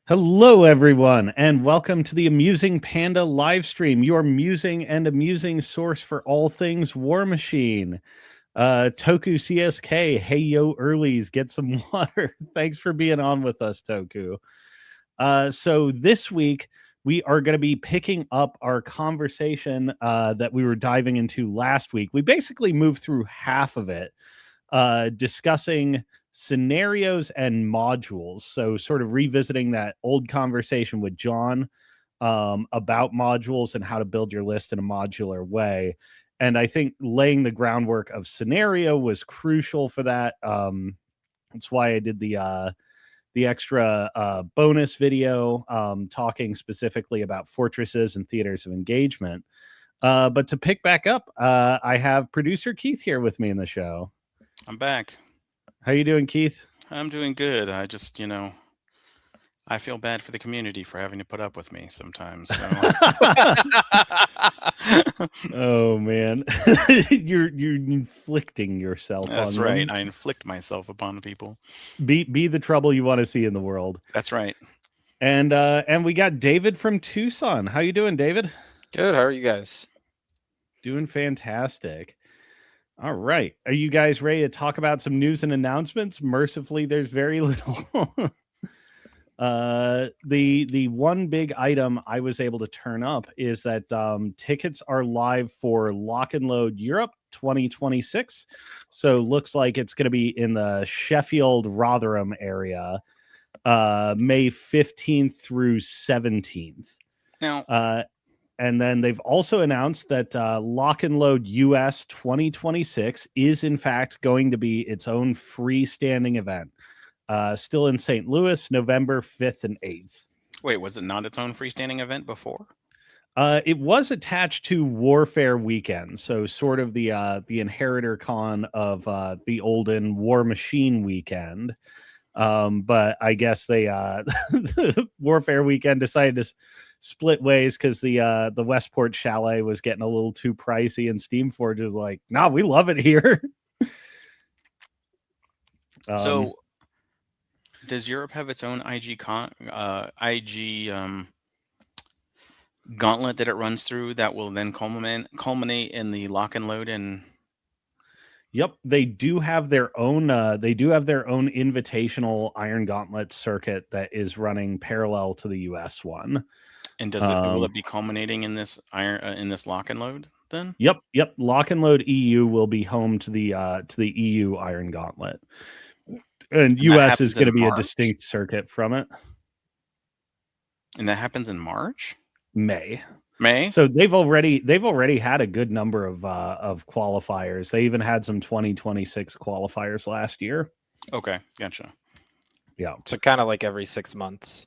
Hello, everyone, and welcome to the Amusing Panda live stream, your musing and amusing source for all things War Machine. Toku CSK, hey yo, earlies, get some water. Thanks for being on with us, Toku. So this week we are going to be picking up our conversation that we were diving into last week. We basically moved through half of it, discussing scenarios and modules. So, sort of revisiting that old conversation with John about modules and how to build your list in a modular way. And I think laying the groundwork of scenario was crucial for that. That's why I did the extra bonus video talking specifically about fortresses and theaters of engagement. But to pick back up, I have producer Keith here with me in the show. I'm back. How you doing, Keith? I'm doing good. I just, I feel bad for the community for having to put up with me sometimes. So. Oh man, you're inflicting yourself That's on right. them. I inflict myself upon people. Be the trouble you want to see in the world. That's right. And we got David from Tucson. How you doing, David? Good. How are you guys? Doing fantastic. All right. Are you guys ready to talk about some news and announcements? Mercifully, there's very little. The one big item I was able to turn up is that tickets are live for Lock and Load Europe 2026. So looks like it's going to be in the Sheffield Rotherham area, May 15th through 17th. Now, and then they've also announced that Lock and Load US 2026 is in fact going to be its own freestanding event. Still in St. Louis, November 5th and 8th. wait, was it not its own freestanding event before? It was attached to Warfare Weekend, so sort of the inheritor con of the olden War Machine Weekend. But I guess they Warfare Weekend decided to split ways because the Westport Chalet was getting a little too pricey, and Steamforge was like, "Nah, we love it here." So, does Europe have its own IG gauntlet that it runs through that will then culminate in the Lock and Load? And Yep, they do have their own. They do have their own invitational Iron Gauntlet circuit that is running parallel to the U.S. one. and will it be culminating in this in this Lock and Load then? Yep. Lock and Load EU will be home to the EU Iron Gauntlet, and US is going to be a distinct circuit from it. And that happens in March? May. So they've already had a good number of qualifiers. They even had some 2026 qualifiers last year. Okay, gotcha. Yeah. So kind of like every 6 months.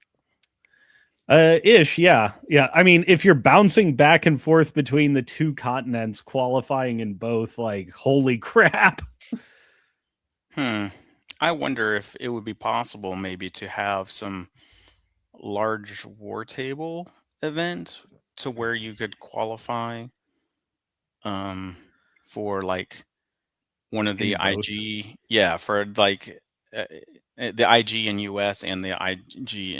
Ish, yeah. I mean, if you're bouncing back and forth between the two continents, qualifying in both, like, holy crap. I wonder if it would be possible maybe to have some large war table event to where you could qualify for like one of the IG, for like the IG in US and the IG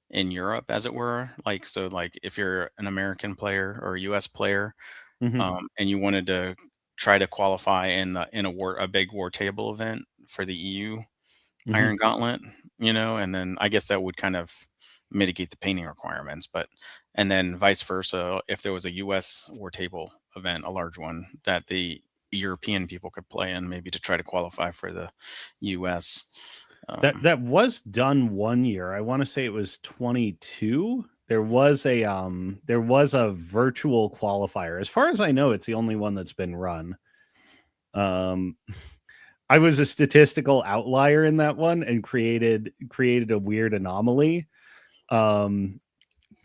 in Europe, as it were. Like, so like if you're an American player or a US player, and you wanted to try to qualify in a big war table event for the EU Iron Gauntlet, and then I guess that would kind of mitigate the painting requirements, and then vice versa, if there was a US war table event, a large one that the European people could play in, maybe to try to qualify for the US. That was done one year. I want to say it was 22. There was a virtual qualifier. As far as I know, it's the only one that's been run. I was a statistical outlier in that one and created a weird anomaly.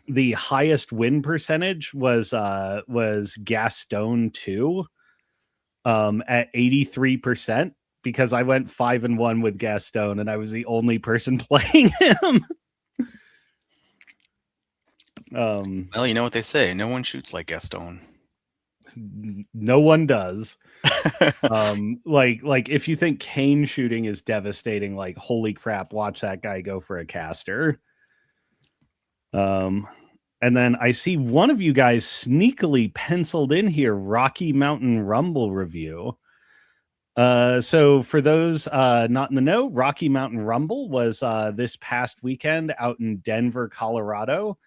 The highest win percentage was Gaston 2 at 83%, because I went 5-1 with Gaston and I was the only person playing him. Well, you know what they say, no one shoots like Gaston. No one does. Like if you think cane shooting is devastating, like, holy crap, watch that guy go for a caster. And then I see one of you guys sneakily penciled in here, Rocky Mountain Rumble review. So for those not in the know, Rocky Mountain Rumble was this past weekend out in Denver, Colorado.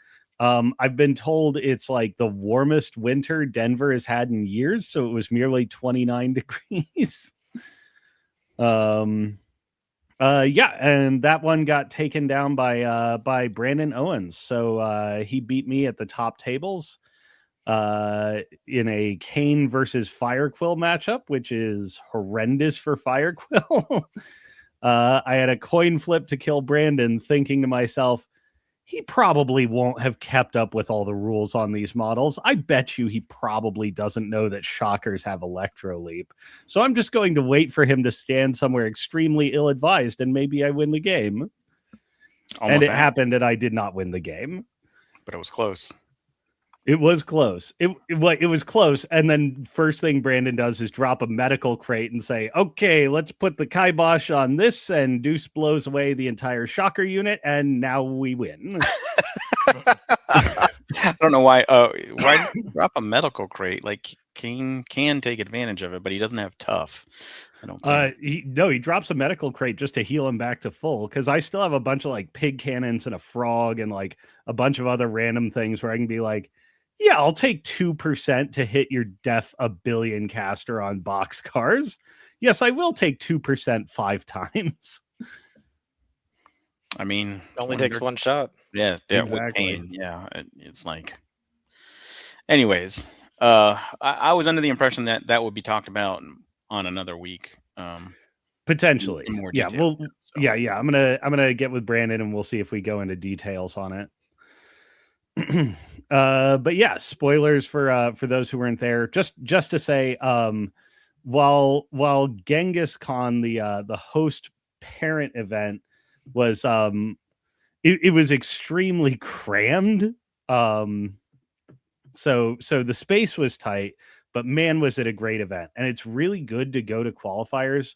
I've been told it's like the warmest winter Denver has had in years, so it was merely 29 degrees. Yeah, and that one got taken down by Brandon Owens. So he beat me at the top tables in a Kane versus Firequill matchup, which is horrendous for Firequill. I had a coin flip to kill Brandon, thinking to myself, he probably won't have kept up with all the rules on these models. I bet you he probably doesn't know that shockers have Electro Leap. So I'm just going to wait for him to stand somewhere extremely ill-advised, and maybe I win the game. And it happened, and I did not win the game. But it was close. It was close. It was close. And then first thing Brandon does is drop a medical crate and say, okay, let's put the kibosh on this, and Deuce blows away the entire shocker unit, and now we win. I don't know why. Why does he drop a medical crate? Like, Kane can take advantage of it, but he doesn't have tough. I don't think. He drops a medical crate just to heal him back to full, because I still have a bunch of like pig cannons and a frog and like a bunch of other random things where I can be like, yeah, I'll take 2% to hit your death a billion caster on boxcars. Yes, I will take 2% 5 times. I mean, It only takes one shot. Yeah, Exactly. with Kane. Yeah, it's like. Anyways, I was under the impression that would be talked about on another week. Potentially, in more yeah. detail. Well, yeah. I'm gonna get with Brandon and we'll see if we go into details on it. But yeah, spoilers for those who weren't there. Just to say, while Genghis Khan, the host parent event, was it was extremely crammed. So the space was tight, but man, was it a great event. And it's really good to go to qualifiers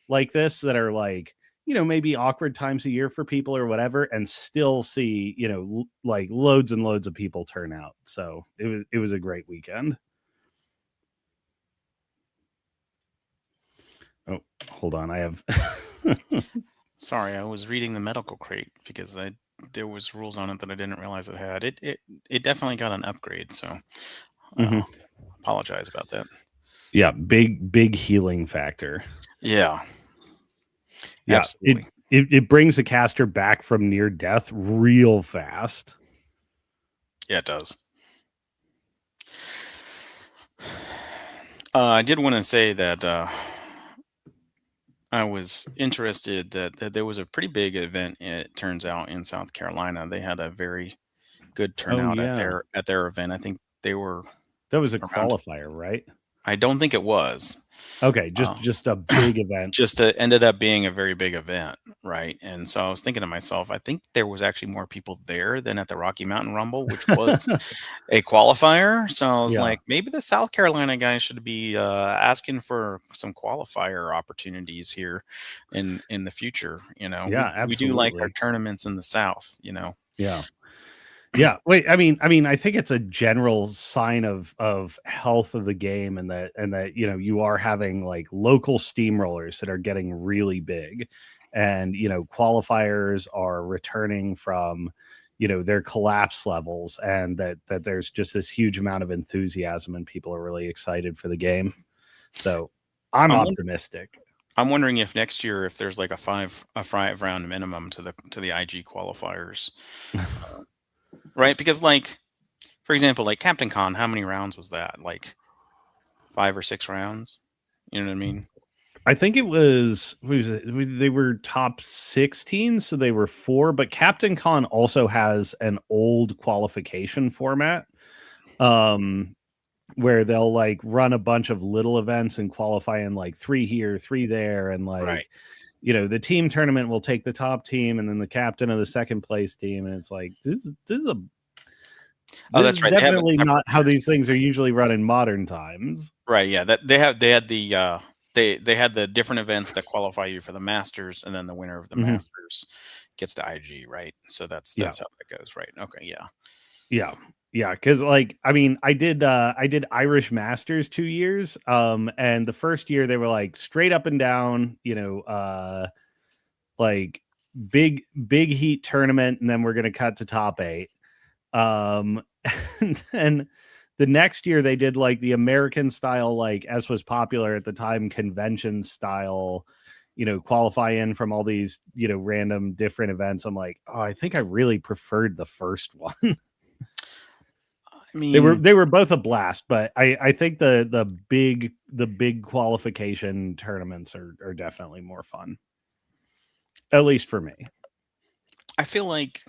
like this that are like, maybe awkward times a year for people or whatever, and still see, like loads and loads of people turn out. So it was a great weekend. Oh, hold on. I have. Sorry, I was reading the medical crate because there was rules on it that I didn't realize it had. It definitely got an upgrade, so apologize about that. Yeah, big healing factor. Yeah. Absolutely. It brings the caster back from near death real fast. Yeah, it does. I did want to say that I was interested that there was a pretty big event, it turns out, in South Carolina. They had a very good turnout at their event. I think they were. That was a qualifier, right? I don't think it was. Okay, just a big event. Ended up being a very big event, right? And so I was thinking to myself, I think there was actually more people there than at the Rocky Mountain Rumble, which was a qualifier. So I was like, maybe the South Carolina guys should be asking for some qualifier opportunities here in the future. Yeah, absolutely. We do like our tournaments in the South. Yeah. Yeah. Wait, I mean, I think it's a general sign of health of the game, and that you are having like local steamrollers that are getting really big, and qualifiers are returning from their collapse levels, and that there's just this huge amount of enthusiasm and people are really excited for the game. So I'm optimistic. I'm wondering if next year, if there's like a five round minimum to the IG qualifiers. Right, because like, for example, like Captain Con, how many rounds was that? Like 5 or 6 rounds? You know what I mean? I think it was they were top 16, so they were 4. But Captain Con also has an old qualification format, where they'll like run a bunch of little events and qualify in like 3 here, 3 there, and like. Right. The team tournament will take the top team and then the captain of the second place team. And it's like, this is that's right. Definitely not how these things are usually run in modern times. Right. Yeah. They had the different events that qualify you for the Masters, and then the winner of the Masters gets the IG, right? So that's Yeah. how that goes, right? Okay, yeah. Yeah, because like I mean, I did Irish Masters 2 years, and the first year they were like straight up and down, like big heat tournament, and then we're gonna cut to top 8. And then the next year they did like the American style, like as was popular at the time, convention style, qualify in from all these, random different events. I'm like, oh, I think I really preferred the first one. I mean, They were both a blast, but I think the big qualification tournaments are definitely more fun. At least for me. I feel like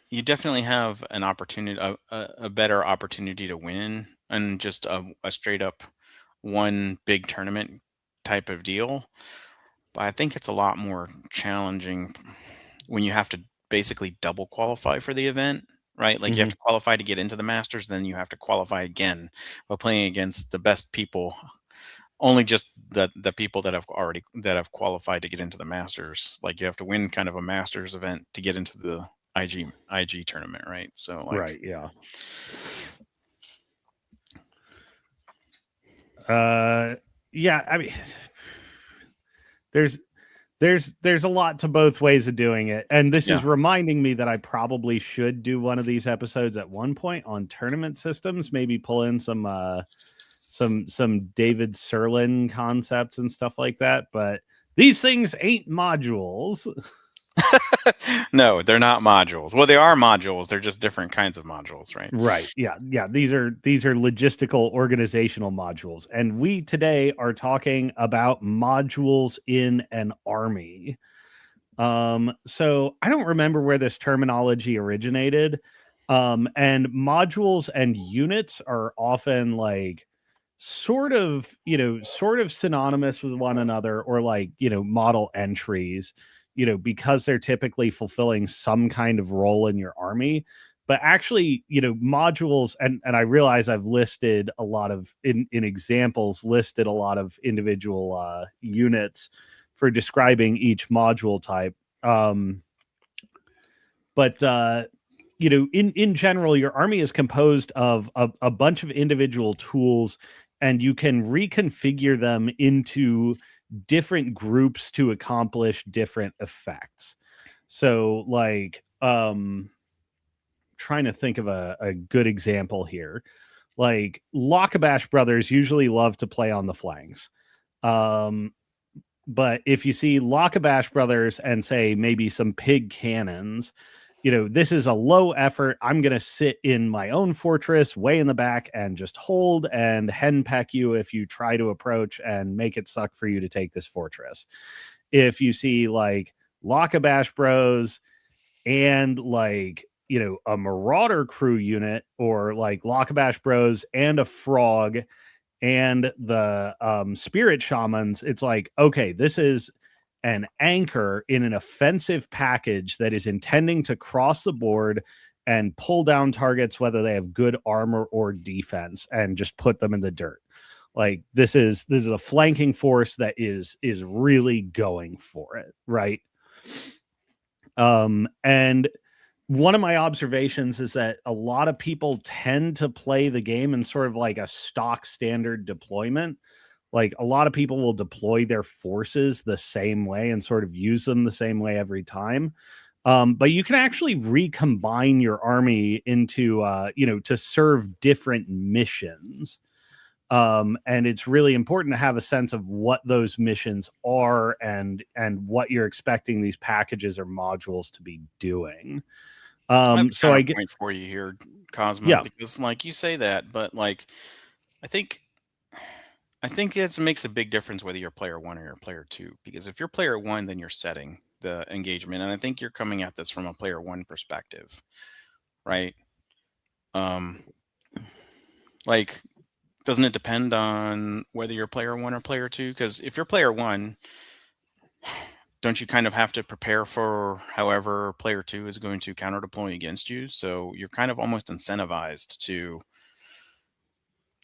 you definitely have an opportunity, a better opportunity to win, and just a straight up one big tournament type of deal. But I think it's a lot more challenging when you have to basically double qualify for the event, right? Like you have Mhm. to qualify to get into the Masters, then you have to qualify again by playing against the best people. Only just the people that have qualified to get into the Masters. Like you have to win kind of a Masters event to get into the IG tournament, right? So like, Right, yeah. Yeah, I mean, there's there's a lot to both ways of doing it, and this yeah. is reminding me that I probably should do one of these episodes at one point on tournament systems. Maybe pull in some David Serlin concepts and stuff like that. But these things ain't modules. No, they're not modules. Well, they are modules. They're just different kinds of modules, right? Right. Yeah. These are logistical organizational modules. And we today are talking about modules in an army. So I don't remember where this terminology originated. And modules and units are often like sort of synonymous with one another, or like, model entries, because they're typically fulfilling some kind of role in your army. But actually, modules, and I realize I've listed a lot of in examples, listed a lot of individual units for describing each module type. But in general, your army is composed of a bunch of individual tools, and you can reconfigure them into different groups to accomplish different effects. So like, trying to think of a good example here. Like Lockabash brothers usually love to play on the flanks. But if you see Lockabash brothers and say maybe some pig cannons, this is a low effort. I'm going to sit in my own fortress way in the back and just hold and henpeck you if you try to approach, and make it suck for you to take this fortress. If you see like Lockabash bros and like, a Marauder crew unit, or like Lockabash bros and a frog and the spirit shamans, it's like, okay, this is an anchor in an offensive package that is intending to cross the board and pull down targets, whether they have good armor or defense, and just put them in the dirt. Like this is a flanking force that is really going for it, right? And one of my observations is that a lot of people tend to play the game in sort of like a stock standard deployment. Like a lot of people will deploy their forces the same way and sort of use them the same way every time. But you can actually recombine your army into, to serve different missions. And it's really important to have a sense of what those missions are, and what you're expecting these packages or modules to be doing. I have a So I get, counterpoint for you here, Cosmo, yeah, because like you say that, but like I think it makes a big difference whether you're player one or you're player two. Because if you're player one, then you're setting the engagement, and I think you're coming at this from a player one perspective, right? Um, like, doesn't it depend on whether you're player one or player two? Because if you're player one, don't you kind of have to prepare for however player two is going to counter deploy against you? So you're kind of almost incentivized to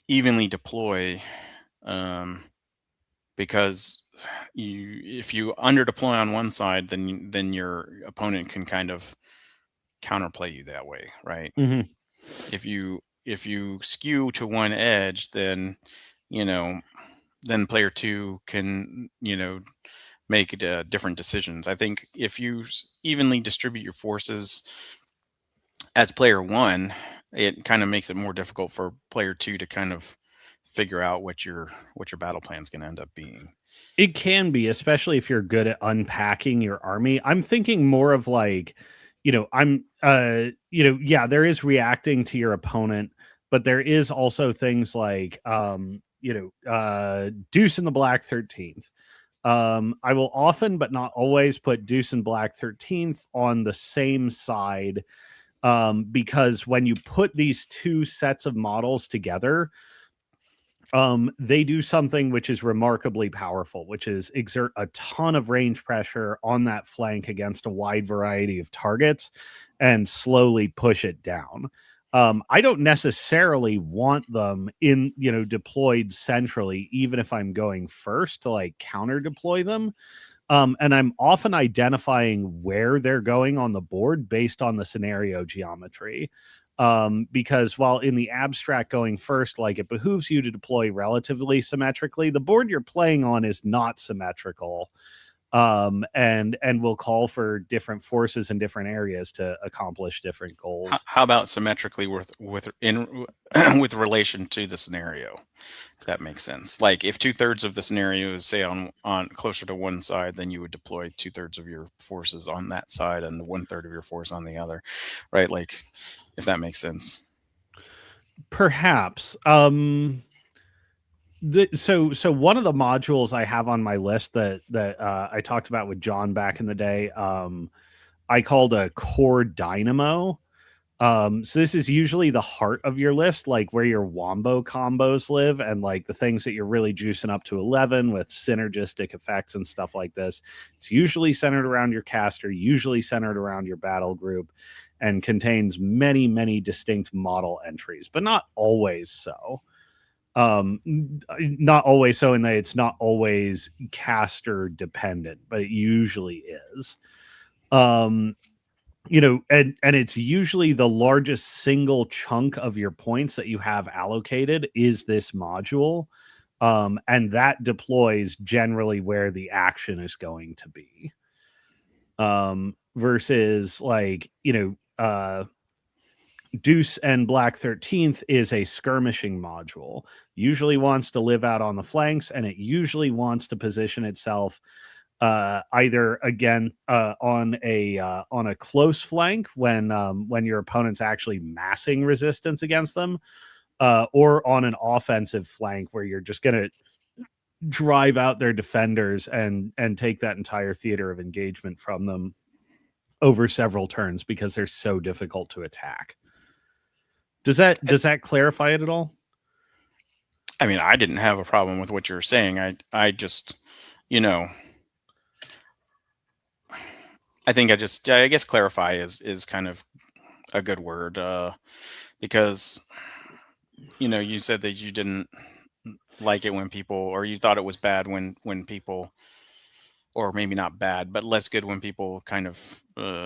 evenly deploy, um, because if you under deploy on one side, then your opponent can kind of counterplay you that way, right? Mm-hmm. If you skew to one edge, then you know then player two can make different decisions. I think if you evenly distribute your forces as player one, it kind of makes it more difficult for player two to kind of figure out what your battle plan is going to end up being. It can be, especially if you're good at unpacking your army. I'm thinking more of like, yeah, there is reacting to your opponent, but there is also things like, Deuce in the Black 13th. I will often, but not always, put Deuce and Black 13th on the same side, because when you put these two sets of models together, they do something which is remarkably powerful, which is exert a ton of range pressure on that flank against a wide variety of targets and slowly push it down. I don't necessarily want them deployed centrally, even if I'm going first to like counter deploy them. And I'm often identifying where they're going on the board based on the scenario geometry. Because while in the abstract going first, like it behooves you to deploy relatively symmetrically, the board you're playing on is not symmetrical. And will call for different forces in different areas to accomplish different goals. How about symmetrically with in with relation to the scenario? If that makes sense. Like if 2/3 of the scenario is say on closer to one side, then you would deploy 2/3 of your forces on that side and 1/3 of your force on the other, right? Like if that makes sense. Perhaps. So one of the modules I have on my list that I talked about with John back in the day, I called a core dynamo. So this is usually the heart of your list, like where your wombo combos live, and like the things that you're really juicing up to 11 with synergistic effects and stuff like this. It's usually centered around your caster, usually centered around your battle group, and contains many, many distinct model entries, but not always so. Not always so in that it's not always caster dependent, but it usually is. And it's usually the largest single chunk of your points that you have allocated is this module. And that deploys generally where the action is going to be. Versus like, Deuce and Black 13th is a skirmishing module. Usually wants to live out on the flanks, and it usually wants to position itself either again on a close flank when your opponent's actually massing resistance against them, or on an offensive flank where you're just going to drive out their defenders and take that entire theater of engagement from them over several turns because they're so difficult to attack. Does that clarify it at all? I mean, I didn't have a problem with what you were saying. I just, I think I guess clarify is kind of a good word, because you said that you didn't like it when people, or you thought it was bad when people, or maybe not bad, but less good when people kind of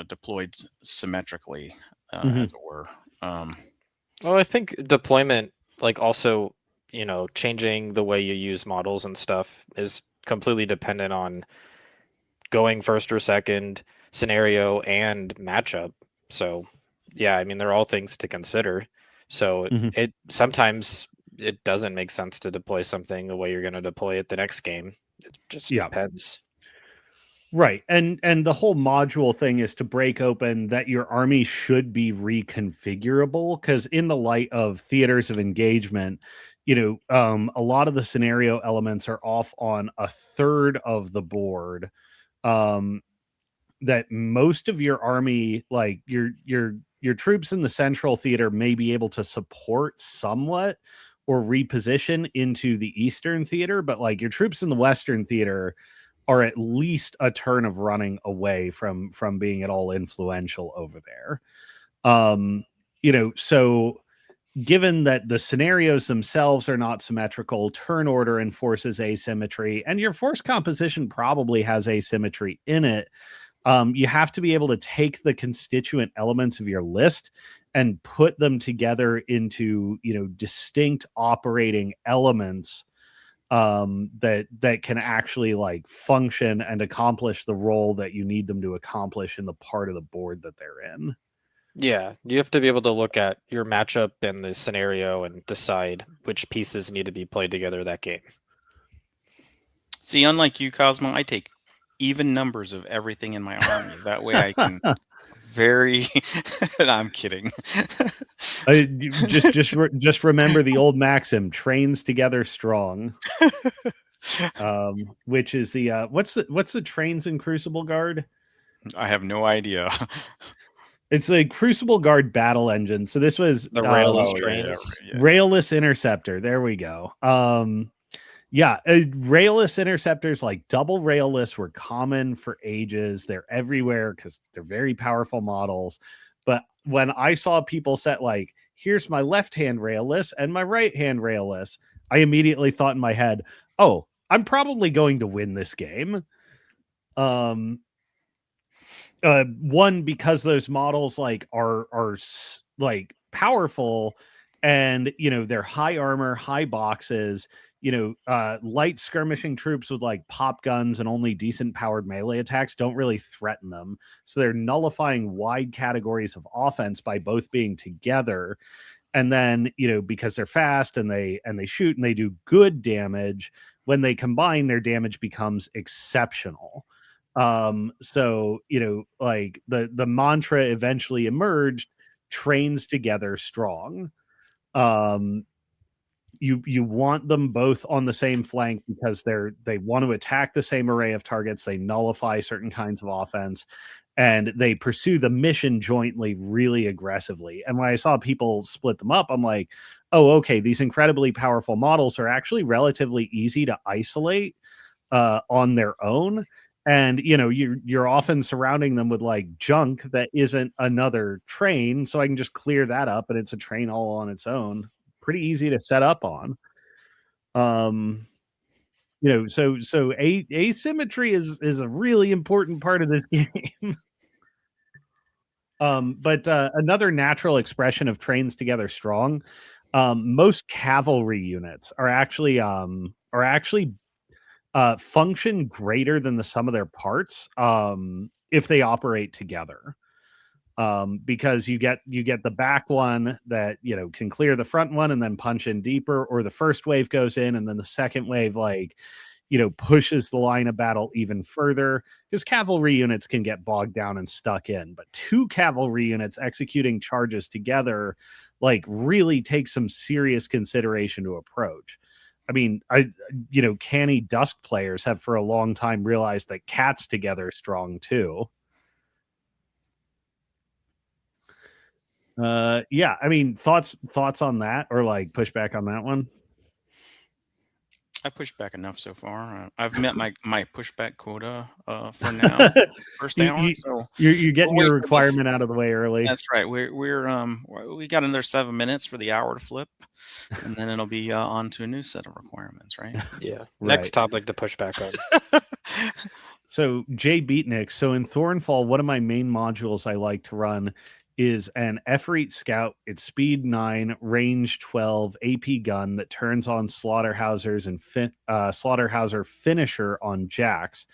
deployed symmetrically, as it were. Well, I think deployment, like also, changing the way you use models and stuff is completely dependent on going first or second, scenario, and matchup. So, yeah, I mean, they're all things to consider. So it sometimes it doesn't make sense to deploy something the way you're going to deploy it the next game. It just depends. Right. And the whole module thing is to break open that your army should be reconfigurable, because in the light of theaters of engagement, a lot of the scenario elements are off on a third of the board. That most of your army, like your troops in the central theater, may be able to support somewhat or reposition into the eastern theater, but like your troops in the western theater are at least a turn of running away from being at all influential over there. So given that the scenarios themselves are not symmetrical, turn order enforces asymmetry, and your force composition probably has asymmetry in it. You have to be able to take the constituent elements of your list and put them together into, distinct operating elements that can actually like function and accomplish the role that you need them to accomplish in the part of the board that they're in. Yeah, you have to be able to look at your matchup and the scenario and decide which pieces need to be played together that game. See, unlike you, Cosmo, I take even numbers of everything in my army. That way I can very no, I'm kidding. Just remember the old maxim: trains together strong. Which is the what's the trains in Crucible Guard? I have no idea. It's the Crucible Guard battle engine. So this was The railless trains. Railless interceptor. There we go. Railless interceptors, like double railless, were common for ages. They're everywhere because they're very powerful models. But when I saw people set like, here's my left hand railless and my right hand railless, I immediately thought in my head, oh, I'm probably going to win this game. One, because those models like are like powerful, and they're high armor, high boxes, light skirmishing troops with like pop guns and only decent powered melee attacks don't really threaten them, so they're nullifying wide categories of offense by both being together. And then because they're fast and they shoot and they do good damage, when they combine, their damage becomes exceptional. So like the mantra eventually emerged: trains together strong. You want them both on the same flank because they want to attack the same array of targets, they nullify certain kinds of offense, and they pursue the mission jointly really aggressively. And when I saw people split them up, I'm like, oh, okay, these incredibly powerful models are actually relatively easy to isolate on their own. And you're often surrounding them with like junk that isn't another train, so I can just clear that up and it's a train all on its own. Pretty easy to set up on. So asymmetry is a really important part of this game. But another natural expression of trains together strong, most cavalry units are actually function greater than the sum of their parts if they operate together. Because you get the back one that can clear the front one and then punch in deeper, or the first wave goes in and then the second wave pushes the line of battle even further, because cavalry units can get bogged down and stuck in. But two cavalry units executing charges together really take some serious consideration to approach. I mean, canny Dusk players have for a long time realized that cats together strong too. I mean, thoughts on that, or like pushback on that one? I pushed back enough so far. I've met my pushback quota for now. First hour, so you're getting your requirement out of the way early. That's right. We got another 7 minutes for the hour to flip, and then it'll be on to a new set of requirements, right? Yeah. Next topic to push back on. So Jay Beatnik. So in Thornfall, one of my main modules I like to run is an Efreet Scout. It's speed 9, range 12, AP gun that turns on Slaughterhousers and Slaughterhouser finisher on jacks.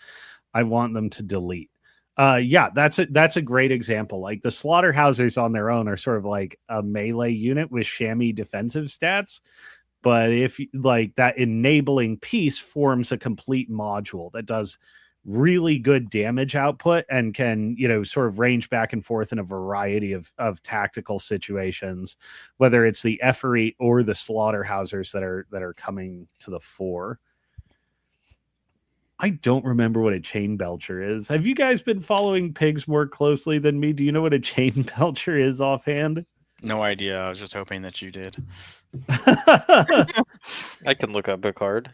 I want them to delete. That's a great example. Like the Slaughterhousers on their own are sort of like a melee unit with chamois defensive stats. But if like that enabling piece forms a complete module that does really good damage output and can sort of range back and forth in a variety of tactical situations, whether it's the Efreet or the Slaughterhousers that are coming to the fore. I don't remember what a chain belcher is. Have you guys been following pigs more closely than me? Do you know what a chain belcher is offhand? No idea. I was just hoping that you did. I can look up a card.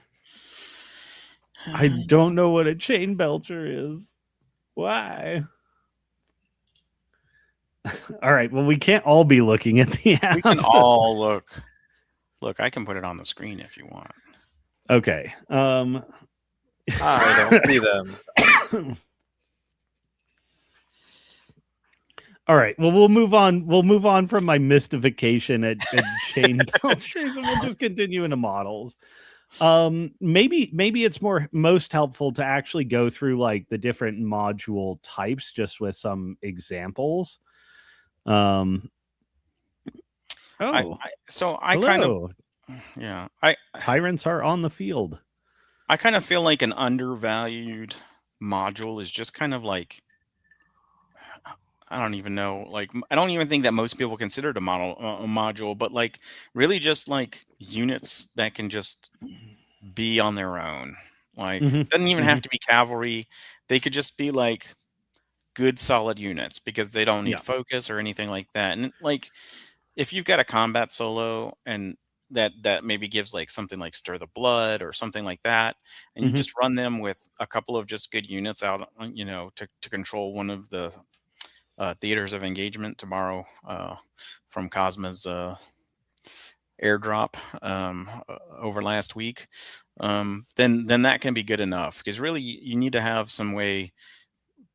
I don't know what a chain belcher is. Why? All right. Well, we can't all be looking at the app. We can all look. Look, I can put it on the screen if you want. Okay. I don't see them. All right. Well, we'll move on. We'll move on from my mystification at chain cultures, and we'll just continue into models. Maybe it's most helpful to actually go through like the different module types just with some examples. Oh, I kind of, yeah, tyrants are on the field. I kind of feel like an undervalued module is just kind of like, I don't even know, like I don't even think that most people consider it a module, but like really just like units that can just be on their own. Like doesn't even have to be cavalry. They could just be like good solid units because they don't need focus or anything like that. And like if you've got a combat solo and that maybe gives like something like Stir the Blood or something like that, and you just run them with a couple of just good units out, to control one of the theaters of engagement tomorrow from Cosma's airdrop over last week, then that can be good enough, because really you need to have some way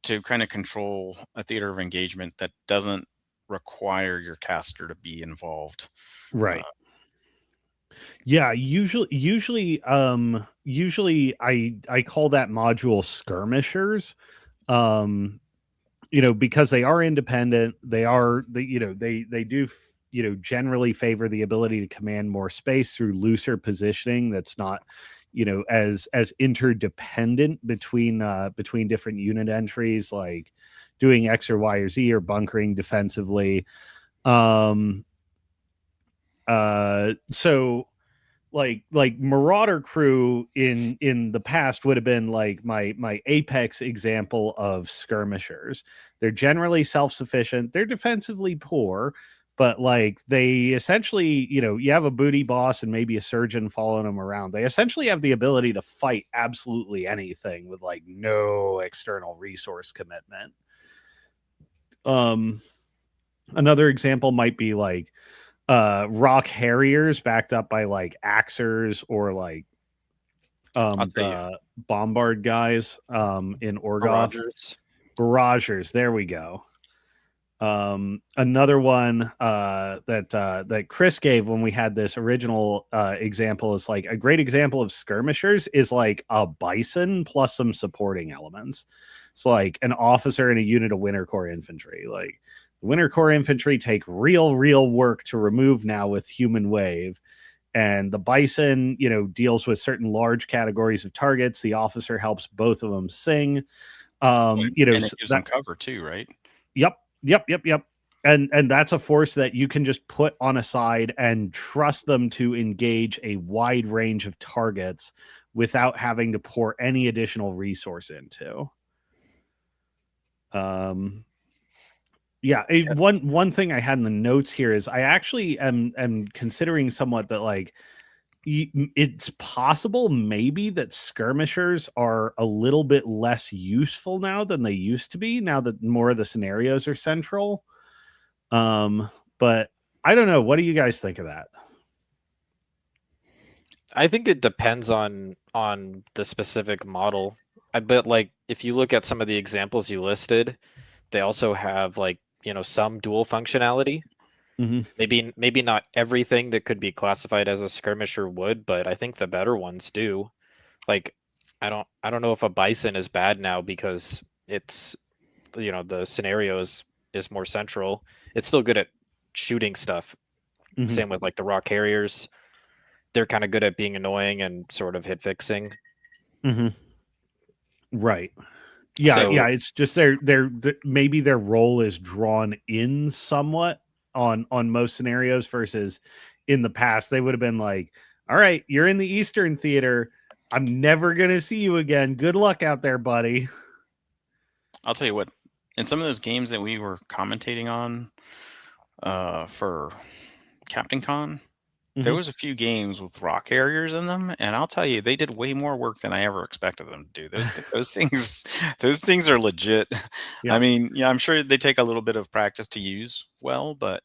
to kind of control a theater of engagement that doesn't require your caster to be involved. Right. Yeah, usually I call that module skirmishers. Because they are independent, they do generally favor the ability to command more space through looser positioning that's not as interdependent between different unit entries, like doing X or Y or Z or bunkering defensively. So like Marauder crew in the past would have been like my apex example of skirmishers. They're generally self-sufficient, they're defensively poor, but like they essentially, you have a booty boss and maybe a surgeon following them around. They essentially have the ability to fight absolutely anything with like no external resource commitment. Another example might be like rock harriers backed up by like axers or like the bombard guys in Orgoth. Barragers, there we go. Another one that Chris gave when we had this original example is like a great example of skirmishers is like a bison plus some supporting elements. It's like an officer and a unit of Winter Corps infantry. Like Winter Corps infantry take real work to remove now with Human Wave, and the bison deals with certain large categories of targets. The officer helps both of them sing. And it gives them cover too, right? Yep. And that's a force that you can just put on a side and trust them to engage a wide range of targets without having to pour any additional resource into. One thing I had in the notes here is I actually am considering somewhat that like it's possible maybe that skirmishers are a little bit less useful now than they used to be, now that more of the scenarios are central. But I don't know. What do you guys think of that? I think it depends on the specific model. I bet like if you look at some of the examples you listed, they also have like, some dual functionality. Maybe not everything that could be classified as a skirmisher would, but I think the better ones do. Like I don't know if a bison is bad now because it's the scenario is more central. It's still good at shooting stuff. Same with like the rock carriers. They're kind of good at being annoying and sort of hit fixing. Right. Yeah, it's just maybe their role is drawn in somewhat on most scenarios, versus in the past they would have been like, all right, you're in the Eastern Theater, I'm never gonna see you again, good luck out there, buddy. I'll tell you what, in some of those games that we were commentating on for Captain Con, there was a few games with rock carriers in them, and I'll tell you, they did way more work than I ever expected them to do. Those things those things are legit. I Yeah. mean, yeah, I'm sure they take a little bit of practice to use well, but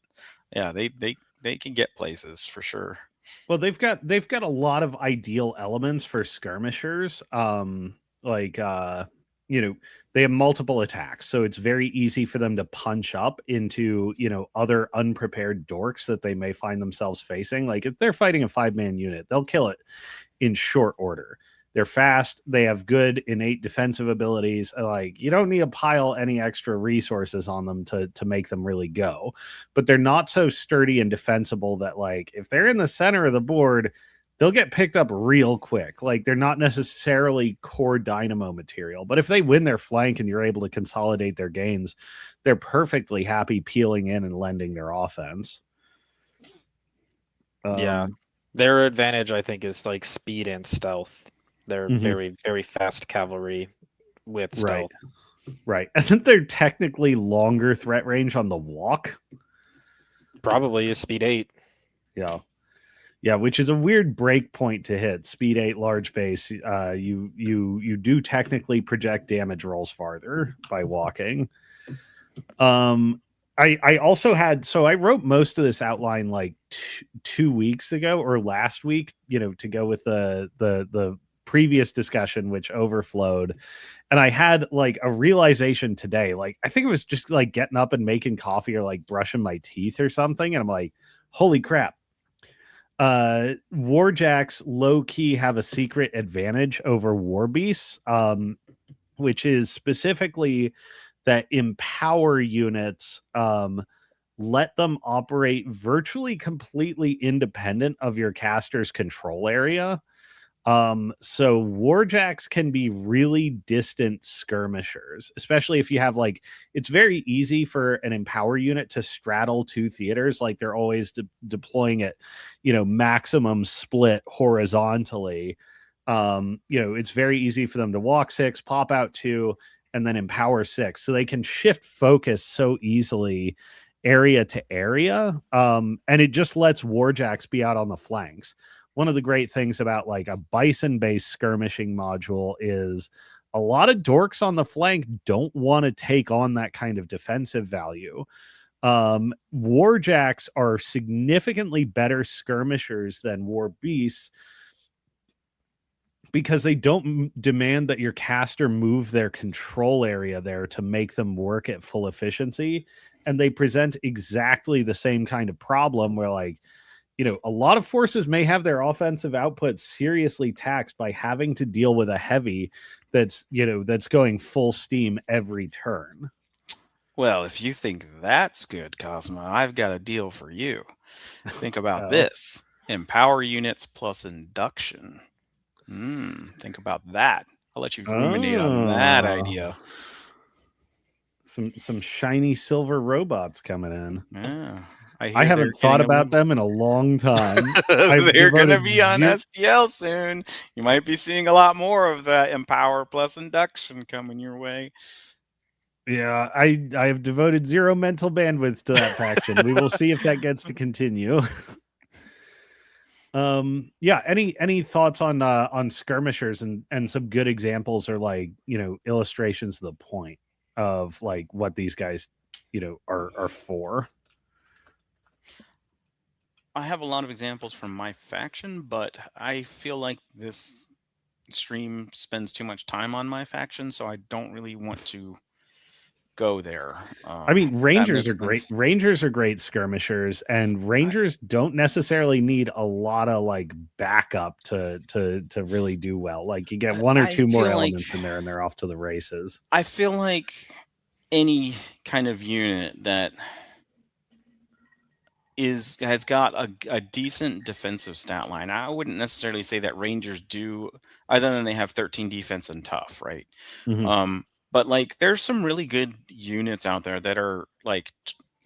yeah, they can get places for sure. Well, they've got a lot of ideal elements for skirmishers. Like you know, they have multiple attacks, so it's very easy for them to punch up into, other unprepared dorks that they may find themselves facing. Like if they're fighting a 5-man unit, they'll kill it in short order. They're fast. They have good innate defensive abilities. Like you don't need to pile any extra resources on them to make them really go. But they're not so sturdy and defensible that like if they're in the center of the board, they'll get picked up real quick. Like they're not necessarily core dynamo material. But if they win their flank and you're able to consolidate their gains, they're perfectly happy peeling in and lending their offense. Yeah. Their advantage, I think, is like speed and stealth. They're very, very fast cavalry with stealth. Right. I think they're technically longer threat range on the walk. Probably is speed 8. Yeah. Yeah, which is a weird break point to hit. Speed 8 large base. You do technically project damage rolls farther by walking. I also had, so I wrote most of this outline like 2 weeks ago or last week, to go with the previous discussion, which overflowed. And I had like a realization today. Like, I think it was just like getting up and making coffee or like brushing my teeth or something. And I'm like, holy crap. Warjacks low key have a secret advantage over war beasts, which is specifically that empower units let them operate virtually completely independent of your caster's control area. So warjacks can be really distant skirmishers, especially if you have like, it's very easy for an empower unit to straddle 2 theaters. Like they're always deploying it, maximum split horizontally. It's very easy for them to walk 6, pop out 2, and then empower 6. So they can shift focus so easily area to area. And it just lets warjacks be out on the flanks. One of the great things about like a bison-based skirmishing module is a lot of dorks on the flank don't want to take on that kind of defensive value. Warjacks are significantly better skirmishers than war beasts because they don't demand that your caster move their control area there to make them work at full efficiency. And they present exactly the same kind of problem where like, a lot of forces may have their offensive output seriously taxed by having to deal with a heavy that's going full steam every turn. Well, if you think that's good, Cosmo, I've got a deal for you. Think about this. Empower units plus induction. Think about that. I'll let you ruminate on that idea. Some shiny silver robots coming in. Yeah. I haven't thought about them in a long time. They're going to be on STL soon. You might be seeing a lot more of that Empower plus Induction coming your way. Yeah, I have devoted 0 mental bandwidth to that faction. We will see if that gets to continue. Yeah, any thoughts on skirmishers and some good examples or like, illustrations of the point of like what these guys, are for? I have a lot of examples from my faction, but I feel like this stream spends too much time on my faction, so I don't really want to go there. I mean, Rangers are great. Rangers are great skirmishers, and Rangers don't necessarily need a lot of like backup to really do well. Like you get 1 or 2 more elements in there, and they're off to the races. I feel like any kind of unit that has got a decent defensive stat line. I wouldn't necessarily say that Rangers do, other than they have 13 defense and tough, right? But like there's some really good units out there that are like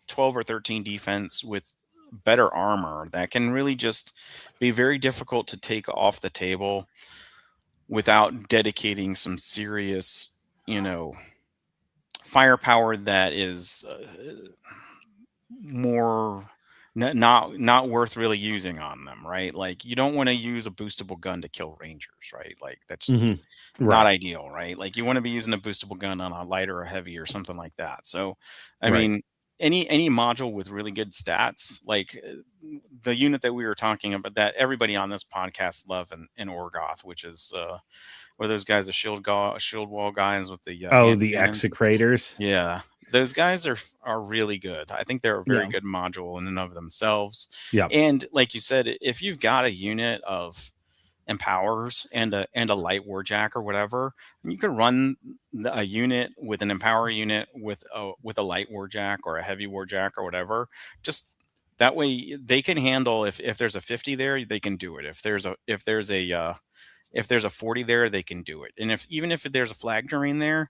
12 or 13 defense with better armor that can really just be very difficult to take off the table without dedicating some serious, firepower that is more not worth really using on them, right? Like you don't want to use a boostable gun to kill rangers, right? Like that's not Right. ideal, right? Like you want to be using a boostable gun on a lighter or heavy or something like that. So, I Right. mean, any module with really good stats, like the unit that we were talking about, that everybody on this podcast love in Orgoth, which is what are those guys, the shield wall guys with the Oh, hand the cannons? execrators. Yeah, those guys are really good. I think they're a very Yeah. good module in and of themselves. Yeah. And like you said, if you've got a unit of empowers and a light warjack or whatever, you can run a unit with an empower unit with a light warjack or a heavy warjack or whatever. Just that way they can handle, if there's a 50 there, they can do it. If there's a 40 there, they can do it. And even if there's a flag terrain there,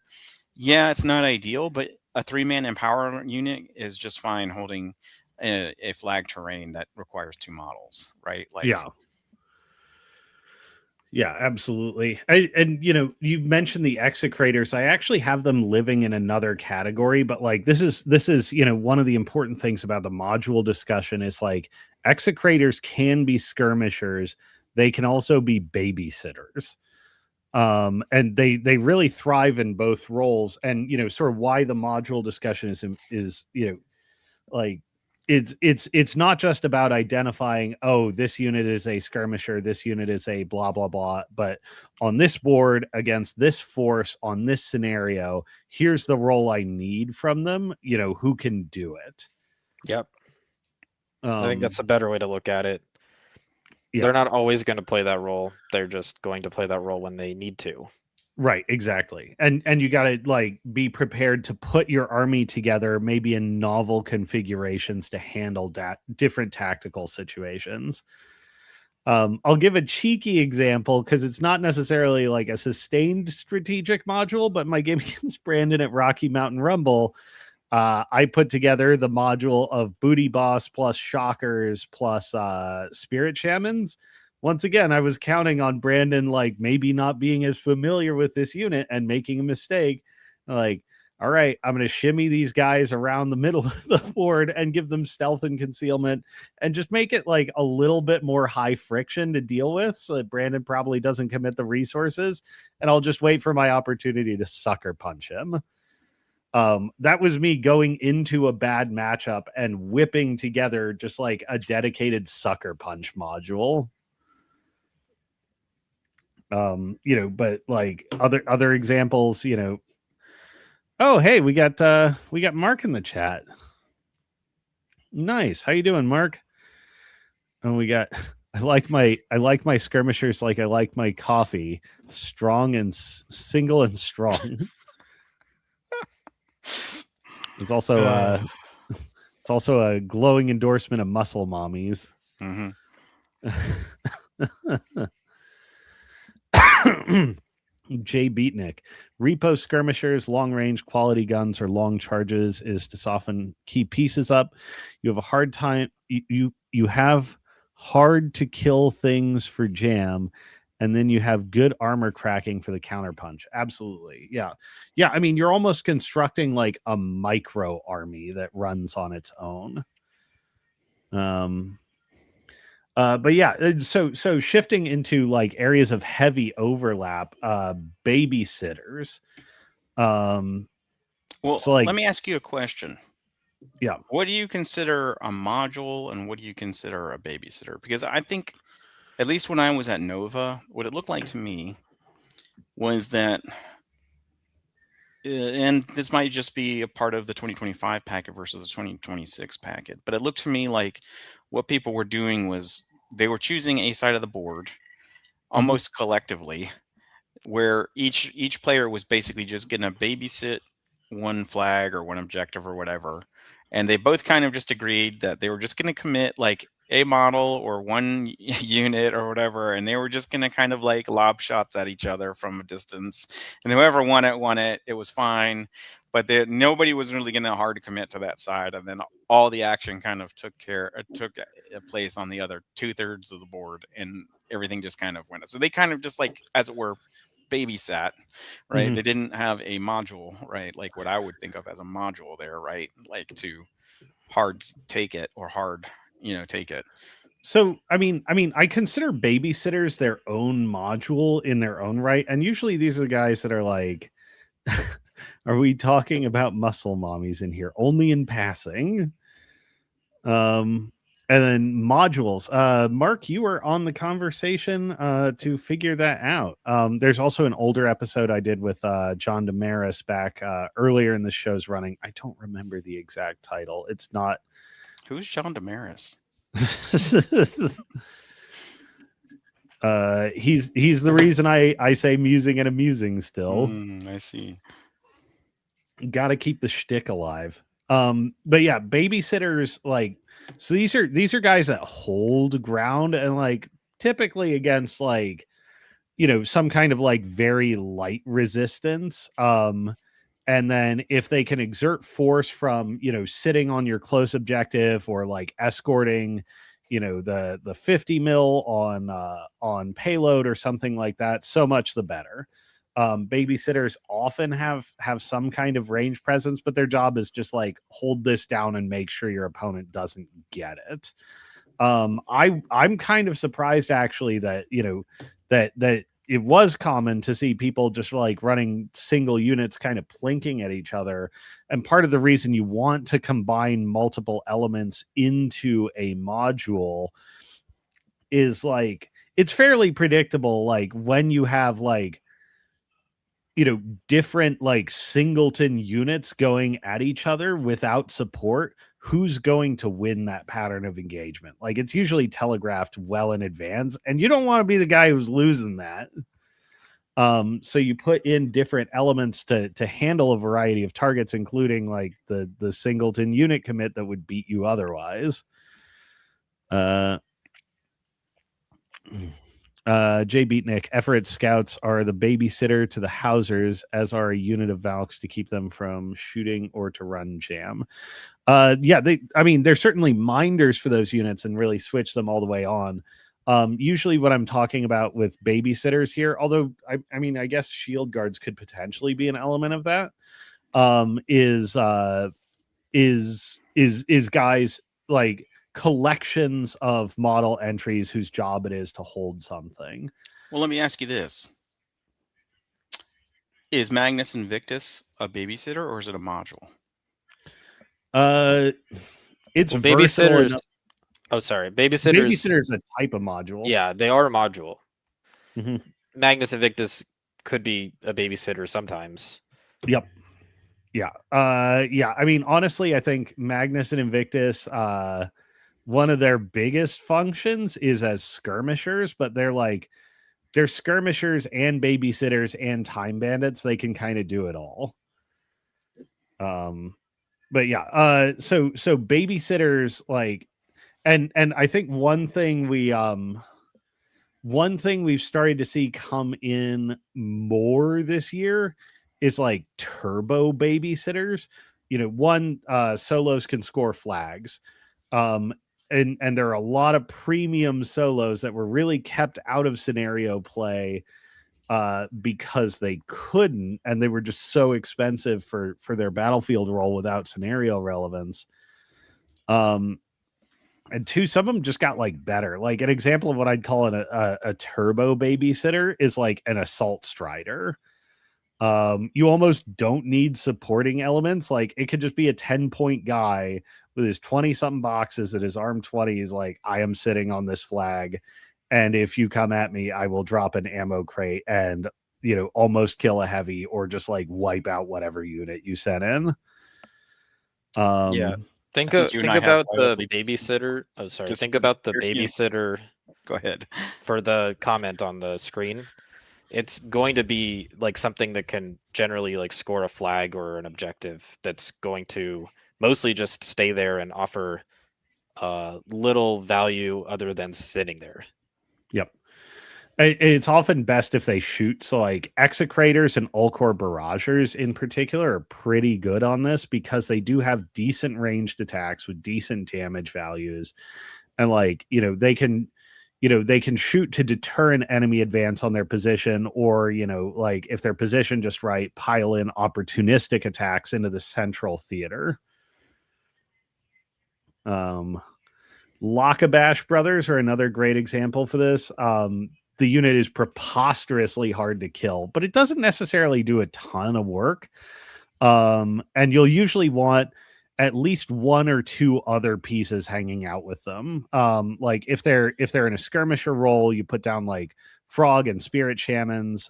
yeah, it's not ideal, but a 3-man empower unit is just fine holding a flag terrain that requires 2 models, right? Like, Yeah. Yeah, absolutely. And you mentioned the execrators. I actually have them living in another category, but like this is one of the important things about the module discussion is like execrators can be skirmishers. They can also be babysitters. And they really thrive in both roles. And sort of why the module discussion is like it's not just about identifying, oh, this unit is a skirmisher, this unit is a blah blah blah, but on this board against this force on this scenario, here's the role I need from them, who can do it. Yep. I think that's a better way to look at it. Yeah. They're not always going to play that role. They're just going to play that role when they need to. Right, exactly. And you got to like be prepared to put your army together maybe in novel configurations to handle different tactical situations. I'll give a cheeky example because it's not necessarily like a sustained strategic module, but my game against Brandon at Rocky Mountain Rumble, I put together the module of Booty Boss plus Shockers plus Spirit Shamans. Once again, I was counting on Brandon like maybe not being as familiar with this unit and making a mistake. Like, all right, I'm going to shimmy these guys around the middle of the board and give them stealth and concealment and just make it like a little bit more high friction to deal with so that Brandon probably doesn't commit the resources. And I'll just wait for my opportunity to sucker punch him. That was me going into a bad matchup and whipping together just like a dedicated sucker punch module. But like other examples, oh, hey, we got Mark in the chat. Nice. How you doing, Mark? And we got I like my skirmishers like I like my coffee, strong and single and strong. It's also it's also a glowing endorsement of muscle mommies. mm-hmm. Jay Beatnik, repo skirmishers, long range quality guns or long charges is to soften key pieces up. You have a hard time. You have hard to kill things for jam, and then you have good armor cracking for the counterpunch. Absolutely, yeah. I mean, you're almost constructing like a micro army that runs on its own. But yeah, so shifting into like areas of heavy overlap, babysitters. Well, So like, let me ask you a question. Yeah. What do you consider a module and what do you consider a babysitter? Because I think, at least when I was at Nova, what it looked like to me was that, and this might just be a part of the 2025 packet versus the 2026 packet, but it looked to me like what people were doing was they were choosing a side of the board almost collectively, where each player was basically just getting a babysit one flag or one objective or whatever, and they both kind of just agreed that they were just going to commit like a model or one unit or whatever, and they were just going to kind of like lob shots at each other from a distance, and whoever won it, it was fine, but nobody was really going to hard to commit to that side, and then all the action kind of took place on the other 2/3 of the board, and everything just kind of went. So they kind of just like, as it were, babysat, right? They didn't have a module, right? Like what I would think of as a module there, right? Like to hard take it or hard, take it. So, I mean, I consider babysitters their own module in their own right. And usually these are guys that are like, are we talking about muscle mommies in here? Only in passing. And then modules. Mark, you were on the conversation to figure that out. There's also an older episode I did with John Damaris back earlier in the show's running. I don't remember the exact title. It's not. Who's John Damaris? He's the reason I say musing and amusing still. I see. Got to keep the shtick alive. But yeah, babysitters, like, so these are guys that hold ground and like typically against like, some kind of like very light resistance. And then if they can exert force from, sitting on your close objective or like escorting, the 50 mil on payload or something like that, so much the better. Babysitters often have some kind of range presence, but their job is just like hold this down and make sure your opponent doesn't get it. I'm kind of surprised actually that that it was common to see people just like running single units kind of plinking at each other. And part of the reason you want to combine multiple elements into a module is like it's fairly predictable, like when you have like different like singleton units going at each other without support, who's going to win that pattern of engagement. Like it's usually telegraphed well in advance, and you don't want to be the guy who's losing that. So you put in different elements to handle a variety of targets, including like the singleton unit commit that would beat you otherwise. Jay Beatnik, Everett Scouts are the babysitter to the Housers, as are a unit of Valks to keep them from shooting or to run jam. They're certainly minders for those units and really switch them all the way on. Usually what I'm talking about with babysitters here, although I guess shield guards could potentially be an element of that, is guys like collections of model entries whose job it is to hold something. Well, let me ask you this. Is Magnus Invictus a babysitter or is it a module? It's babysitters. Oh, sorry. Babysitter is a type of module. Yeah, they are a module. Mm-hmm. Magnus Invictus could be a babysitter sometimes. Yep. Yeah. I mean, honestly, I think Magnus and Invictus, one of their biggest functions is as skirmishers, but they're skirmishers and babysitters and time bandits. They can kind of do it all. But yeah, so babysitters, like, and I think one thing we've started to see come in more this year is like turbo babysitters. Solos can score flags. And there are a lot of premium solos that were really kept out of scenario play because they couldn't, and they were just so expensive for their battlefield role without scenario relevance. And two, some of them just got like better. Like an example of what I'd call a turbo babysitter is like an assault strider. You almost don't need supporting elements. Like it could just be a 10-point guy with his 20-something boxes at his arm 20 is like, I am sitting on this flag, and if you come at me, I will drop an ammo crate and almost kill a heavy or just like wipe out whatever unit you sent in. Yeah. Think about the babysitter. Oh, sorry. Think about the babysitter. Go ahead. For the comment on the screen, it's going to be like something that can generally like score a flag or an objective that's going to mostly just stay there and offer little value other than sitting there. Yep. It's often best if they shoot. So like execrators and Ulcor barragers in particular are pretty good on this because they do have decent ranged attacks with decent damage values. And like, they can shoot to deter an enemy advance on their position, or, like if their position just right, pile in opportunistic attacks into the central theater. Lockabash Brothers are another great example for this. The unit is preposterously hard to kill, but it doesn't necessarily do a ton of work. And you'll usually want at least one or two other pieces hanging out with them. Like if they're in a skirmisher role, you put down like frog and spirit shamans,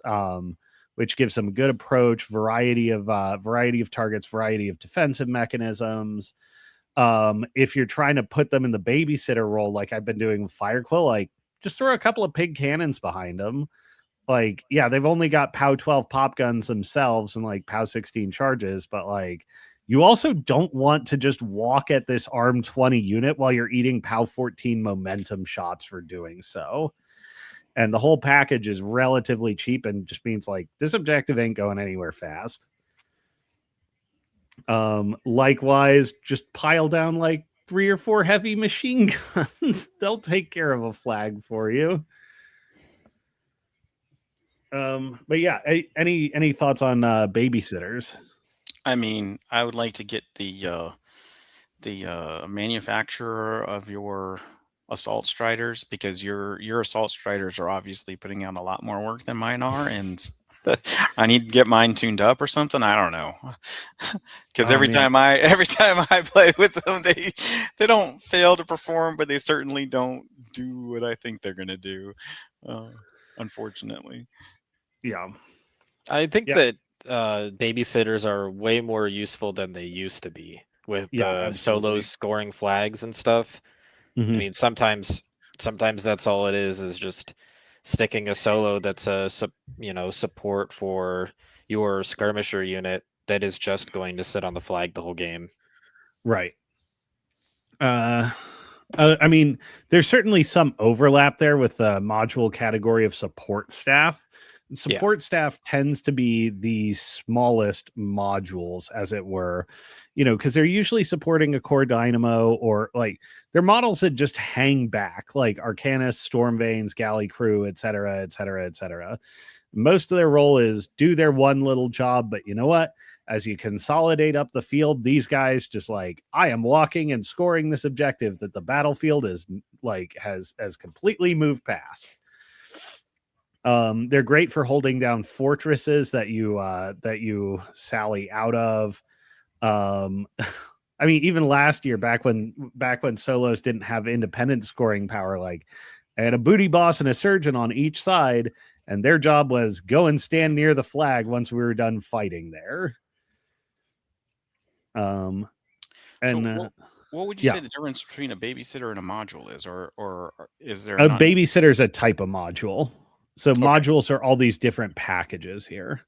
which gives them a good approach, variety of targets, variety of defensive mechanisms. If you're trying to put them in the babysitter role, like I've been doing with Firequill, like just throw a couple of pig cannons behind them. Like, yeah, they've only got POW 12 pop guns themselves and like POW 16 charges, but like you also don't want to just walk at this arm 20 unit while you're eating POW 14 momentum shots for doing so. And the whole package is relatively cheap and just means like this objective ain't going anywhere fast. Likewise, just pile down like 3 or 4 heavy machine guns. They'll take care of a flag for you. But yeah, any thoughts on babysitters? I mean, I would like to get the manufacturer of your assault striders, because your assault striders are obviously putting out a lot more work than mine are, and I need to get mine tuned up or something. I don't know, because every time I play with them, they don't fail to perform, but they certainly don't do what I think they're gonna do. Unfortunately, yeah, I think that babysitters are way more useful than they used to be with the solos scoring flags and stuff. Mm-hmm. I mean, sometimes that's all it is just sticking a solo that's a support for your skirmisher unit that is just going to sit on the flag the whole game. Right. I mean, there's certainly some overlap there with the module category of support staff. Support staff tends to be the smallest modules, as it were, because they're usually supporting a core dynamo, or like they're models that just hang back, like Arcanist, Stormvanes, Galley Crew, etc., etc., etc. Most of their role is do their one little job, but you know what? As you consolidate up the field, these guys just like, I am walking and scoring this objective that the battlefield is like has completely moved past. They're great for holding down fortresses that you sally out of. I mean, even last year, back when solos didn't have independent scoring power, like I had a booty boss and a surgeon on each side, and their job was go and stand near the flag once we were done fighting there. And so what would you say the difference between a babysitter and a module is, or is there a babysitter is a type of module? So modules are all these different packages here.